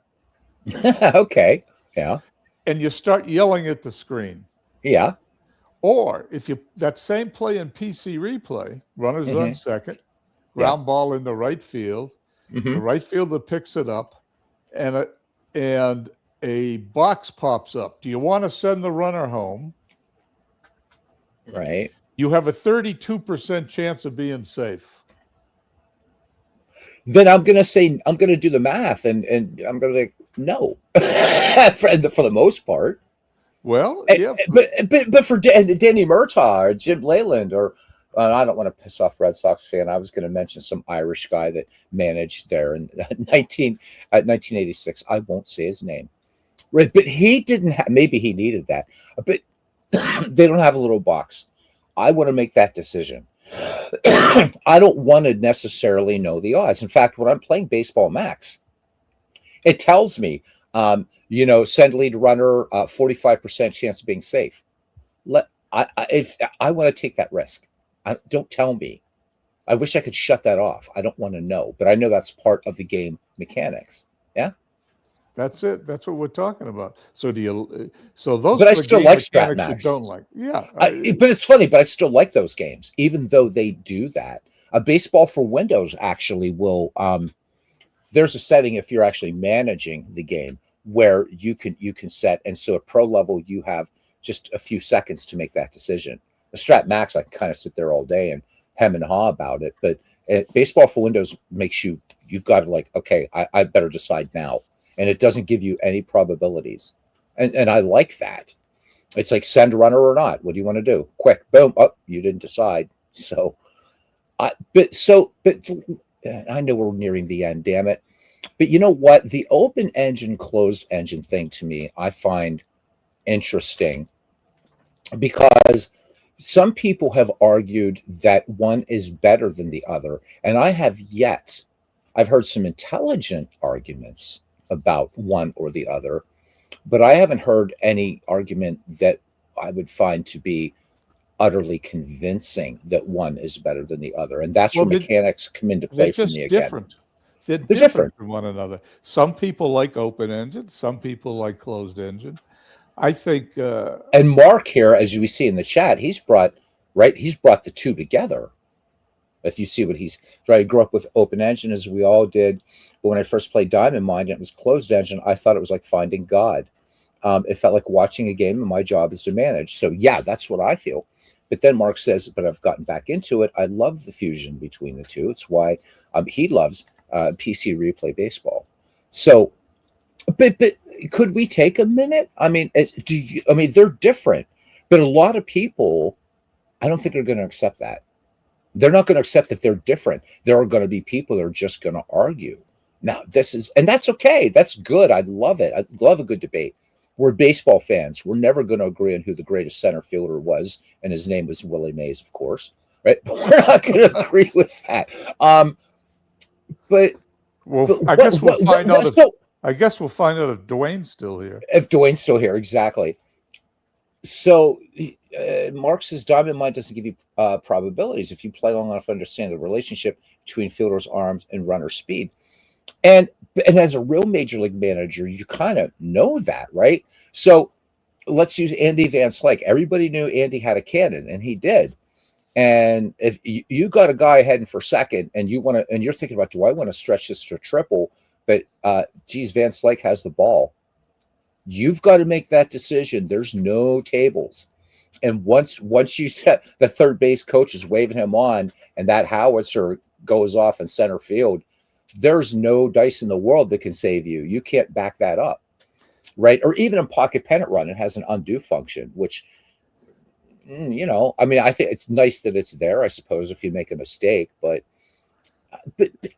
Speaker 2: Okay. Yeah.
Speaker 1: And you start yelling at the screen.
Speaker 2: Yeah.
Speaker 1: Or if that same play in PC replay, runners on second, ground ball in the right field, the right fielder picks it up, and a box pops up. Do you want to send the runner home?
Speaker 2: Right.
Speaker 1: You have a 32% chance of being safe.
Speaker 2: Then I'm going to do the math and I'm going to no, for the most part.
Speaker 1: Well,
Speaker 2: And-
Speaker 1: yeah,
Speaker 2: but for Danny Murtaugh or Jim Leyland or I don't want to piss off Red Sox fan. I was going to mention some Irish guy that managed there in 1986. I won't say his name. Right, but he didn't have, maybe he needed that. But they don't have a little box. I want to make that decision. I don't want to necessarily know the odds. In fact, when I'm playing Baseball Max, it tells me, send lead runner, 45% chance of being safe. If I want to take that risk, don't tell me. I wish I could shut that off. I don't want to know, but I know that's part of the game mechanics. Yeah.
Speaker 1: that's it. That's what we're talking about. So so those
Speaker 2: But I
Speaker 1: are the
Speaker 2: still
Speaker 1: game
Speaker 2: like Strat
Speaker 1: mechanics you
Speaker 2: Max.
Speaker 1: don't like. Yeah.
Speaker 2: But it's funny, but I still like those games, even though they do that. A baseball for Windows actually will. There's a setting if you're actually managing the game where you can set, and so at pro level you have just a few seconds to make that decision. The Strat Max, I can kind of sit there all day and hem and haw about it, but baseball for Windows makes you've got to like, okay, I better decide now, and it doesn't give you any probabilities, and I like that. It's like send runner or not. What do you want to do? Quick, boom. Oh, you didn't decide. So, but I know we're nearing the end. Damn it! But you know what? The open engine, closed engine thing to me, I find interesting because some people have argued that one is better than the other, and I have yet. I've heard some intelligent arguments about one or the other, but I haven't heard any argument that I would find to be utterly convincing that one is better than the other. And that's
Speaker 1: well,
Speaker 2: where mechanics come into
Speaker 1: they're
Speaker 2: play for me
Speaker 1: just
Speaker 2: again.
Speaker 1: different. They're
Speaker 2: They're
Speaker 1: different
Speaker 2: different.
Speaker 1: from one another. Some people like open engine. Some people like closed engine. I think.
Speaker 2: And Mark here, as we see in the chat, he's brought the two together. If you see what he's right, I grew up with open engine as we all did. But when I first played Diamond Mine and it was closed engine, I thought it was like finding God. It felt like watching a game, and my job is to manage. So yeah, that's what I feel. But then Mark says, but I've gotten back into it. I love the fusion between the two. It's why he loves PC replay baseball. So, but could we take a minute? I mean, they're different, but a lot of people, I don't think are going to accept that. They're not going to accept that they're different. There are going to be people that are just going to argue. Now, and that's okay. That's good. I love it. I love a good debate. We're baseball fans. We're never going to agree on who the greatest center fielder was, and his name was Willie Mays, of course, right? But we're not going to agree with that. But
Speaker 1: I guess we'll find out. I guess we'll find out if Dwayne's still here.
Speaker 2: If Dwayne's still here, exactly. So Mark says Diamond Mine doesn't give you probabilities if you play long enough to understand the relationship between fielder's arms and runner speed. And as a real major league manager, you kind of know that, right? So let's use Andy Van Slyke. Everybody knew Andy had a cannon, and he did. And if you got a guy heading for second, and you're thinking about, do I want to stretch this to triple? But geez, Van Slyke has the ball. You've got to make that decision. There's no tables. And once you set the third base coach is waving him on, and that howitzer goes off in center field, there's no dice in the world that can save you. You can't back that up, right? Or even in pocket pennant run, it has an undo function, which, I think it's nice that it's there, I suppose, if you make a mistake. But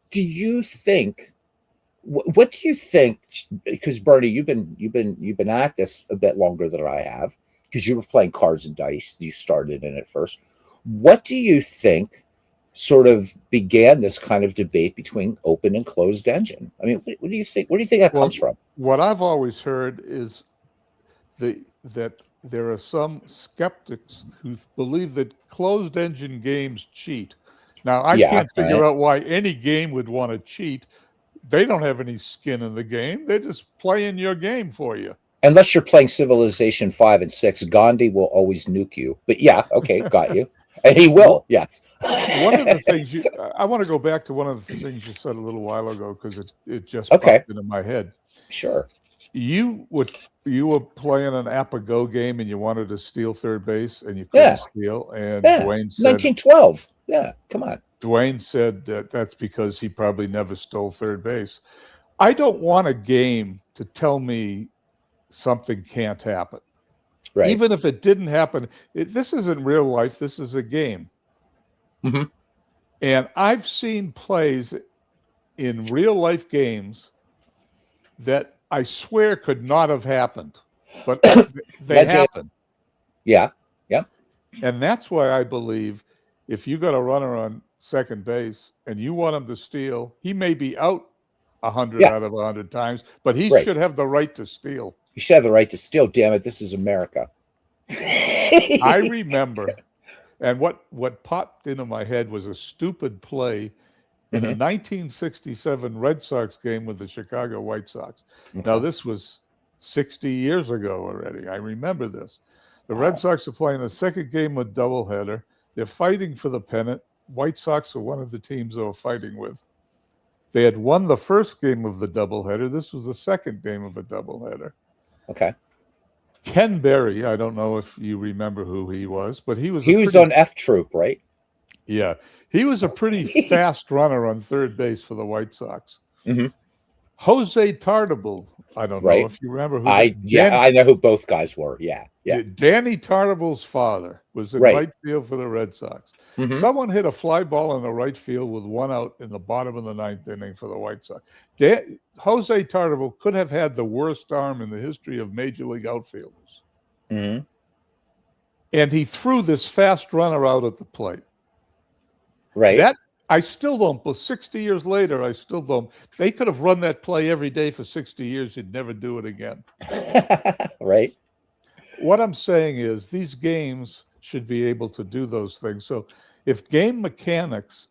Speaker 2: do you think? What do you think? Because Bernie, you've been at this a bit longer than I have, because you were playing cards and dice. You started in it first. What do you think sort of began this kind of debate between open and closed engine? I mean, what do you think? Where do you think that comes from?
Speaker 1: What I've always heard is that there are some skeptics who believe that closed engine games cheat. Now, I can't figure out why any game would want to cheat. They don't have any skin in the game. They're just playing your game for you.
Speaker 2: Unless you're playing Civilization 5 and 6, Gandhi will always nuke you. But yeah, okay, got you. And he will, yes.
Speaker 1: One of the things I want to go back to one of the things you said a little while ago, because it just popped into my head.
Speaker 2: Sure.
Speaker 1: You were playing an Apo-Go game and you wanted to steal third base and you couldn't steal. And Dwayne said
Speaker 2: 1912. Yeah, come on.
Speaker 1: Dwayne said that's because he probably never stole third base. I don't want a game to tell me something can't happen.
Speaker 2: Right.
Speaker 1: Even if it didn't happen, this isn't real life. This is a game.
Speaker 2: Hmm.
Speaker 1: And I've seen plays in real life games that I swear could not have happened, but they
Speaker 2: Legend.
Speaker 1: happen.
Speaker 2: Yeah. Yeah.
Speaker 1: And that's why I believe if you got a runner on second base and you want him to steal, he may be out 100
Speaker 2: Yeah.
Speaker 1: out of 100 times, but he
Speaker 2: Right.
Speaker 1: should have the right to steal.
Speaker 2: You should have the right to steal. Damn it. This is America.
Speaker 1: I remember, and what popped into my head was a stupid play in a
Speaker 2: Hmm.
Speaker 1: 1967 Red Sox game with the Chicago White Sox. Now,
Speaker 2: Okay.
Speaker 1: this was 60 years ago already. I remember this. The Red
Speaker 2: Wow.
Speaker 1: Sox are playing the second game with doubleheader. They're fighting for the pennant. White Sox are one of the teams they were fighting with. They had won the first game of the doubleheader. This was the second game of a doubleheader.
Speaker 2: Okay.
Speaker 1: Ken Berry, I don't know if you remember who he was, but he was
Speaker 2: He was on F Troop, right?
Speaker 1: yeah, he was a pretty fast runner on third base for the White Sox.
Speaker 2: Hmm.
Speaker 1: Jose Tartabull, I don't know
Speaker 2: Right.
Speaker 1: if you remember who.
Speaker 2: I know who both guys were. Yeah. Yeah.
Speaker 1: Danny Tartabull's father was in
Speaker 2: Right.
Speaker 1: right field for the Red Sox.
Speaker 2: Hmm.
Speaker 1: Someone hit a fly ball in the right field with one out in the bottom of the ninth inning for the White Sox. Jose Tartabull could have had the worst arm in the history of Major League outfielders.
Speaker 2: Hmm.
Speaker 1: And he threw this fast runner out at the plate.
Speaker 2: Right.
Speaker 1: That I still don't, but 60 years later, I still don't. They could have run that play every day for 60 years. You'd never do it again.
Speaker 2: Right.
Speaker 1: What I'm saying is these games should be able to do those things. So if game mechanics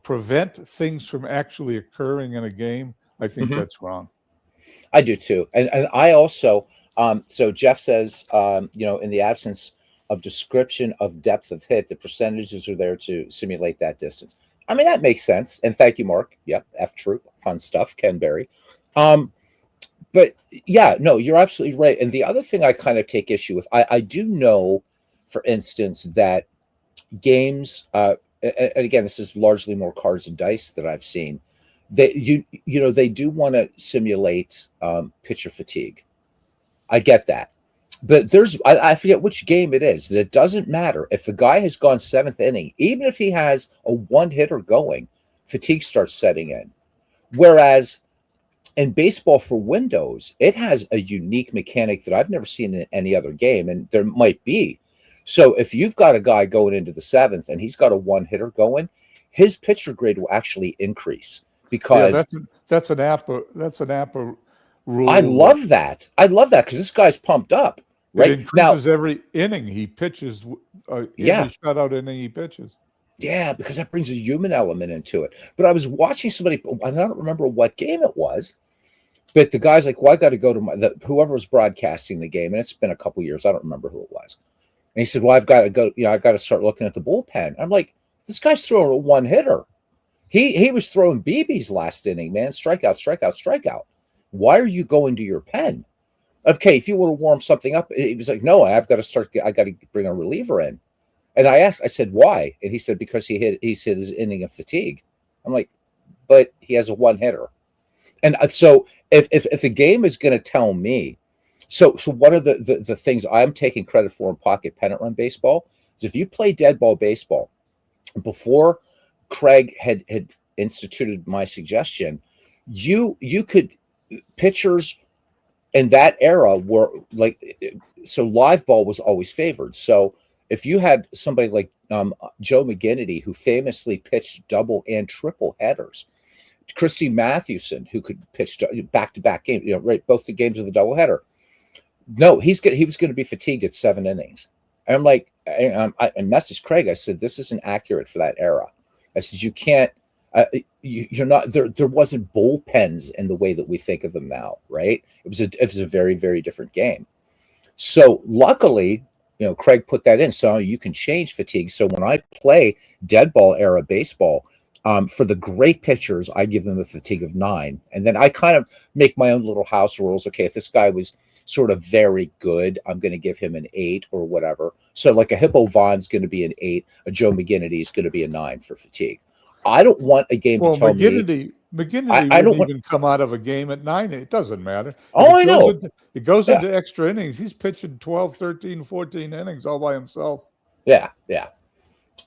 Speaker 1: prevent things from actually occurring in a game, I think
Speaker 2: Hmm.
Speaker 1: that's wrong.
Speaker 2: I do too. And I also, so Jeff says, in the absence of description of depth of hit, the percentages are there to simulate that distance. I mean, that makes sense. And thank you, Mark. Yep. F Troop, fun stuff. Ken Berry. But yeah, no, you're absolutely right. And the other thing I kind of take issue with, I do know, for instance, that games, and again, this is largely more cards and dice that I've seen. They do want to simulate pitcher fatigue. I get that, but I forget which game it is. That it doesn't matter if the guy has gone seventh inning, even if he has a one hitter going, fatigue starts setting in. Whereas in baseball for Windows, it has a unique mechanic that I've never seen in any other game, and there might be. So if you've got a guy going into the seventh and he's got a one hitter going, his pitcher grade will actually increase because
Speaker 1: that's an APA rule.
Speaker 2: I love that. I love that because this guy's pumped up. Right
Speaker 1: it increases every inning he pitches. Every shutout inning he pitches.
Speaker 2: Yeah, because that brings a human element into it. But I was watching somebody, I don't remember what game it was, but the guy's like, well, I got to go to whoever was broadcasting the game, and it's been a couple years. I don't remember who it was. And he said, well, I've got to go, I've got to start looking at the bullpen. I'm like, this guy's throwing a one hitter. He was throwing BBs last inning, man. Strikeout, strikeout, strikeout. Why are you going to your pen? Okay, if you want to warm something up, he was like, no, I got to bring a reliever in. And I said, why? And he said, because he hit his inning of fatigue. I'm like, but he has a one hitter. And so if a game is going to tell me, so one of the things I'm taking credit for in pocket pennant run baseball is if you play dead ball baseball, before Craig had instituted my suggestion, you could, pitchers in that era were like, so live ball was always favored. So if you had somebody like Joe McGinnity, who famously pitched double and triple headers, Christy Mathewson, who could pitch back-to-back games, right, both the games of the doubleheader. No, he was going to be fatigued at 7 innings. And I'm like, I messaged Craig. I said, this isn't accurate for that era. I said, you can't. You're not there. There wasn't bullpens in the way that we think of them now, right? It was a very, very different game. So luckily, Craig put that in, so you can change fatigue. So when I play dead ball era baseball, for the great pitchers, I give them a fatigue of 9, and then I kind of make my own little house rules. Okay, if this guy was sort of very good, I'm going to give him an 8 or whatever. So like a Hippo Vaughn's going to be an 8, a Joe McGinnity is going to be a 9 for fatigue. I don't want a game to tell me.
Speaker 1: McGinty
Speaker 2: I
Speaker 1: wouldn't
Speaker 2: don't want.
Speaker 1: even come out of a game at 9. It doesn't matter. If
Speaker 2: Oh, I know.
Speaker 1: it goes
Speaker 2: Yeah,
Speaker 1: into extra innings, he's pitching 12, 13, 14 innings all by himself.
Speaker 2: yeah, yeah.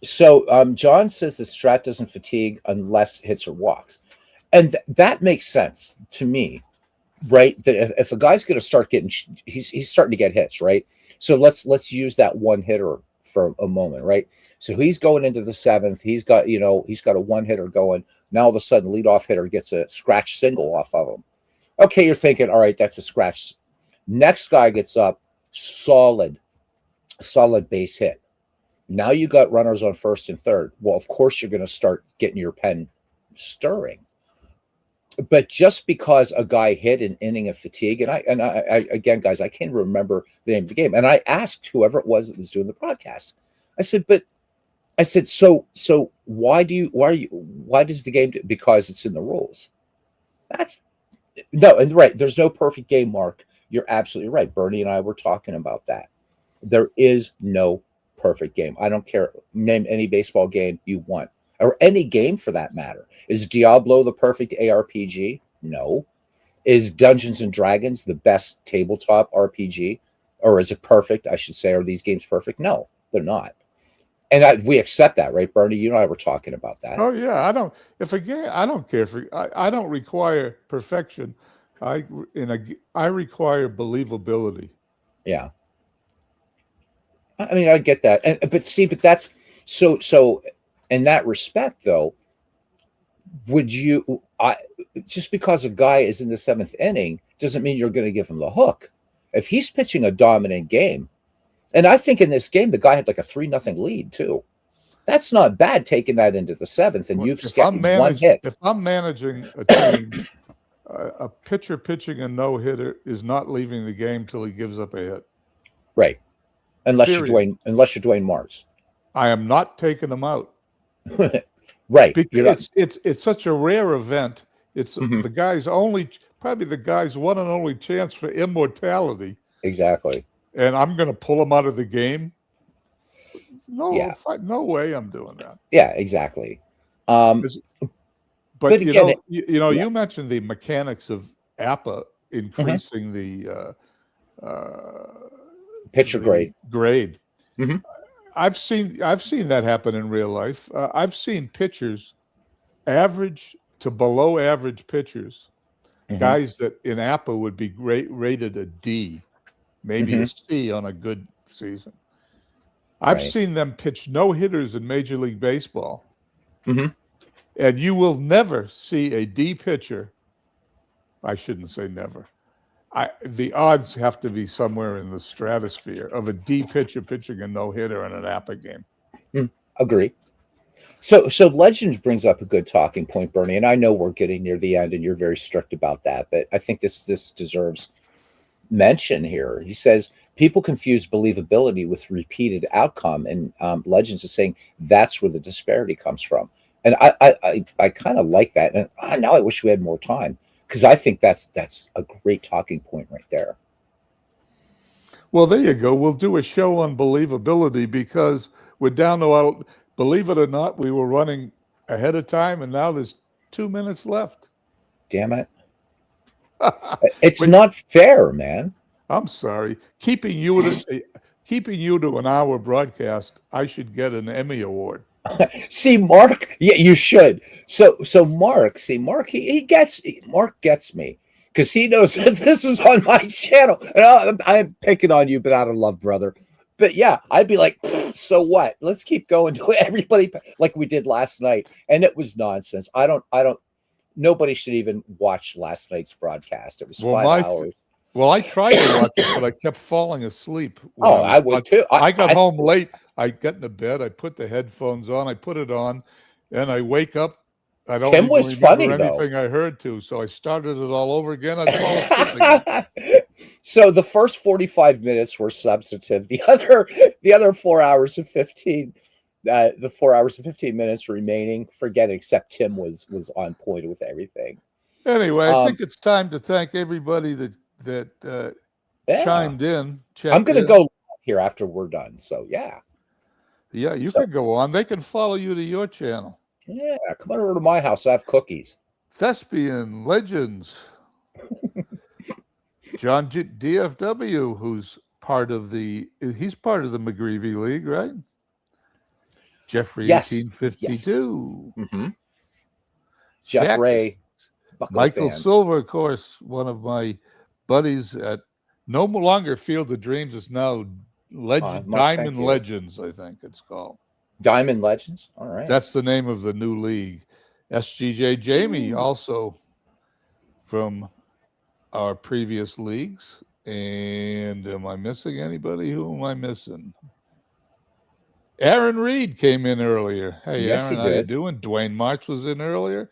Speaker 2: So John says that Strat doesn't fatigue unless hits or walks, and that makes sense to me, right? That if a guy's going to start getting, he's starting to get hits, right? So let's use that one hitter for a moment, right? So he's going into the seventh. He's got a one hitter going. Now all of a sudden, leadoff hitter gets a scratch single off of him. Okay, you're thinking, all right, that's a scratch. Next guy gets up, solid base hit. Now you got runners on first and third. Well, of course you're going to start getting your pen stirring. But just because a guy hit an inning of fatigue, and I again, guys, I can't remember the name of the game. And I asked whoever it was that was doing the broadcast. I said, so why does the game because it's in the rules? That's no, and right. There's no perfect game, Mark. You're absolutely right. Bernie and I were talking about that. There is no perfect game. I don't care. Name any baseball game you want, or any game for that matter. Is Diablo the perfect ARPG? No. Is Dungeons and Dragons the best tabletop RPG? Or is it perfect? I should say, are these games perfect? No, they're not. And we accept that, right, Bernie? You and I were talking about that.
Speaker 1: Oh yeah, I don't. If a game, I don't care for. I don't require perfection. I require believability.
Speaker 2: Yeah. I mean, I get that. But that's so in that respect, though, would you, just because a guy is in the seventh inning doesn't mean you're going to give him the hook. If he's pitching a dominant game, and I think in this game, the guy had like a 3-0 lead too. That's not bad taking that into the seventh, and you've got one hit.
Speaker 1: If I'm managing a team, a pitcher pitching a no-hitter is not leaving the game till he gives up a hit.
Speaker 2: Right. Unless you're
Speaker 1: Period.
Speaker 2: Dwayne Mars.
Speaker 1: I am not taking him out.
Speaker 2: Right.
Speaker 1: Because it's such a rare event. It's
Speaker 2: Mhm.
Speaker 1: probably the guy's one and only chance for immortality.
Speaker 2: Exactly.
Speaker 1: And I'm going to pull him out of the game. No,
Speaker 2: Yeah.
Speaker 1: no way I'm doing that.
Speaker 2: Yeah, exactly.
Speaker 1: But
Speaker 2: again,
Speaker 1: you mentioned the mechanics of APA increasing the
Speaker 2: pitcher grade.
Speaker 1: Mhm. I've seen that happen in real life. I've seen pitchers, average to below average pitchers, guys that in APA would be rated a D, maybe a C on a good season. I've seen them pitch no hitters in Major League Baseball, and you will never see a D pitcher. I shouldn't say never. The odds have to be somewhere in the stratosphere of a D pitcher pitching a no hitter in an APA game.
Speaker 2: Agree. So Legends brings up a good talking point, Bernie, and I know we're getting near the end, and you're very strict about that, but I think this deserves mention here. He says people confuse believability with repeated outcome, and Legends is saying that's where the disparity comes from. And I kind of like that, and now I wish we had more time, because I think that's a great talking point right there.
Speaker 1: Well, there you go. We'll do a show on believability because we're down to believe it or not, we were running ahead of time, and now there's 2 minutes left.
Speaker 2: Damn it. It's not fair, man.
Speaker 1: I'm sorry. Keeping you to an hour broadcast, I should get an Emmy Award.
Speaker 2: See, Mark, yeah, you should. So Mark, Mark gets me, because he knows that this is on my channel, and I'm picking on you, but out of love, brother. But yeah, I'd be like, so what? Let's keep going to everybody like we did last night, and it was nonsense. Nobody should even watch last night's broadcast. It was 5 hours.
Speaker 1: Well, I tried to watch it, but I kept falling asleep.
Speaker 2: I would too.
Speaker 1: I got home late. I got into bed. I put the headphones on. I put it on, and I wake up. I don't
Speaker 2: Tim was funny,
Speaker 1: anything
Speaker 2: though.
Speaker 1: I heard to, so I started it all over again. I'd fall asleep again.
Speaker 2: So the first 45 minutes were substantive. The other 4 hours and 15, the 4 hours and 15 minutes remaining, forget it, except Tim was on point with everything.
Speaker 1: Anyway, I think it's time to thank everybody that chimed in.
Speaker 2: I'm going to go here after we're done. So yeah,
Speaker 1: you can go on. They can follow you to your channel.
Speaker 2: Yeah, come on over to my house. I have cookies.
Speaker 1: Thespian Legends. John DFW, who's he's part of the McGreevy League, right? Jeffrey
Speaker 2: Yes.
Speaker 1: 1852.
Speaker 2: Yes. Mm-hmm.
Speaker 1: Jeff
Speaker 2: Ray, Bucko
Speaker 1: Michael
Speaker 2: fan.
Speaker 1: Silver, of course, one of my buddies at no longer Field of Dreams. It's now Diamond Legends, I think it's called.
Speaker 2: Diamond Legends? All right.
Speaker 1: That's the name of the new league. SGJ Jamie, also from our previous leagues. And am I missing anybody? Who am I missing? Aaron Reed came in earlier. Hey,
Speaker 2: yes,
Speaker 1: Aaron,
Speaker 2: he did.
Speaker 1: how you doing? Dwayne March was in earlier.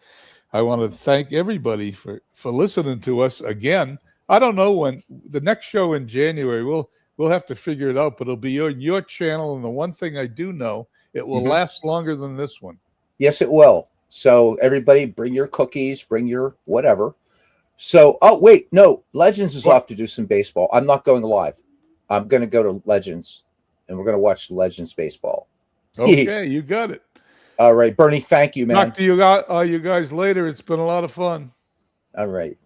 Speaker 1: I want to thank everybody for listening to us again. I don't know when the next show in January, we'll have to figure it out, but it'll be your channel. And the one thing I do know, it will last longer than this one.
Speaker 2: Yes, it will. So everybody bring your cookies, bring your whatever. So, oh, wait, no, Legends is off to do some baseball. I'm not going live. I'm going to go to Legends, and we're going to watch Legends baseball.
Speaker 1: Okay, you got it.
Speaker 2: All right, Bernie, thank you, man.
Speaker 1: Talk to you guys later. It's been a lot of fun.
Speaker 2: All right.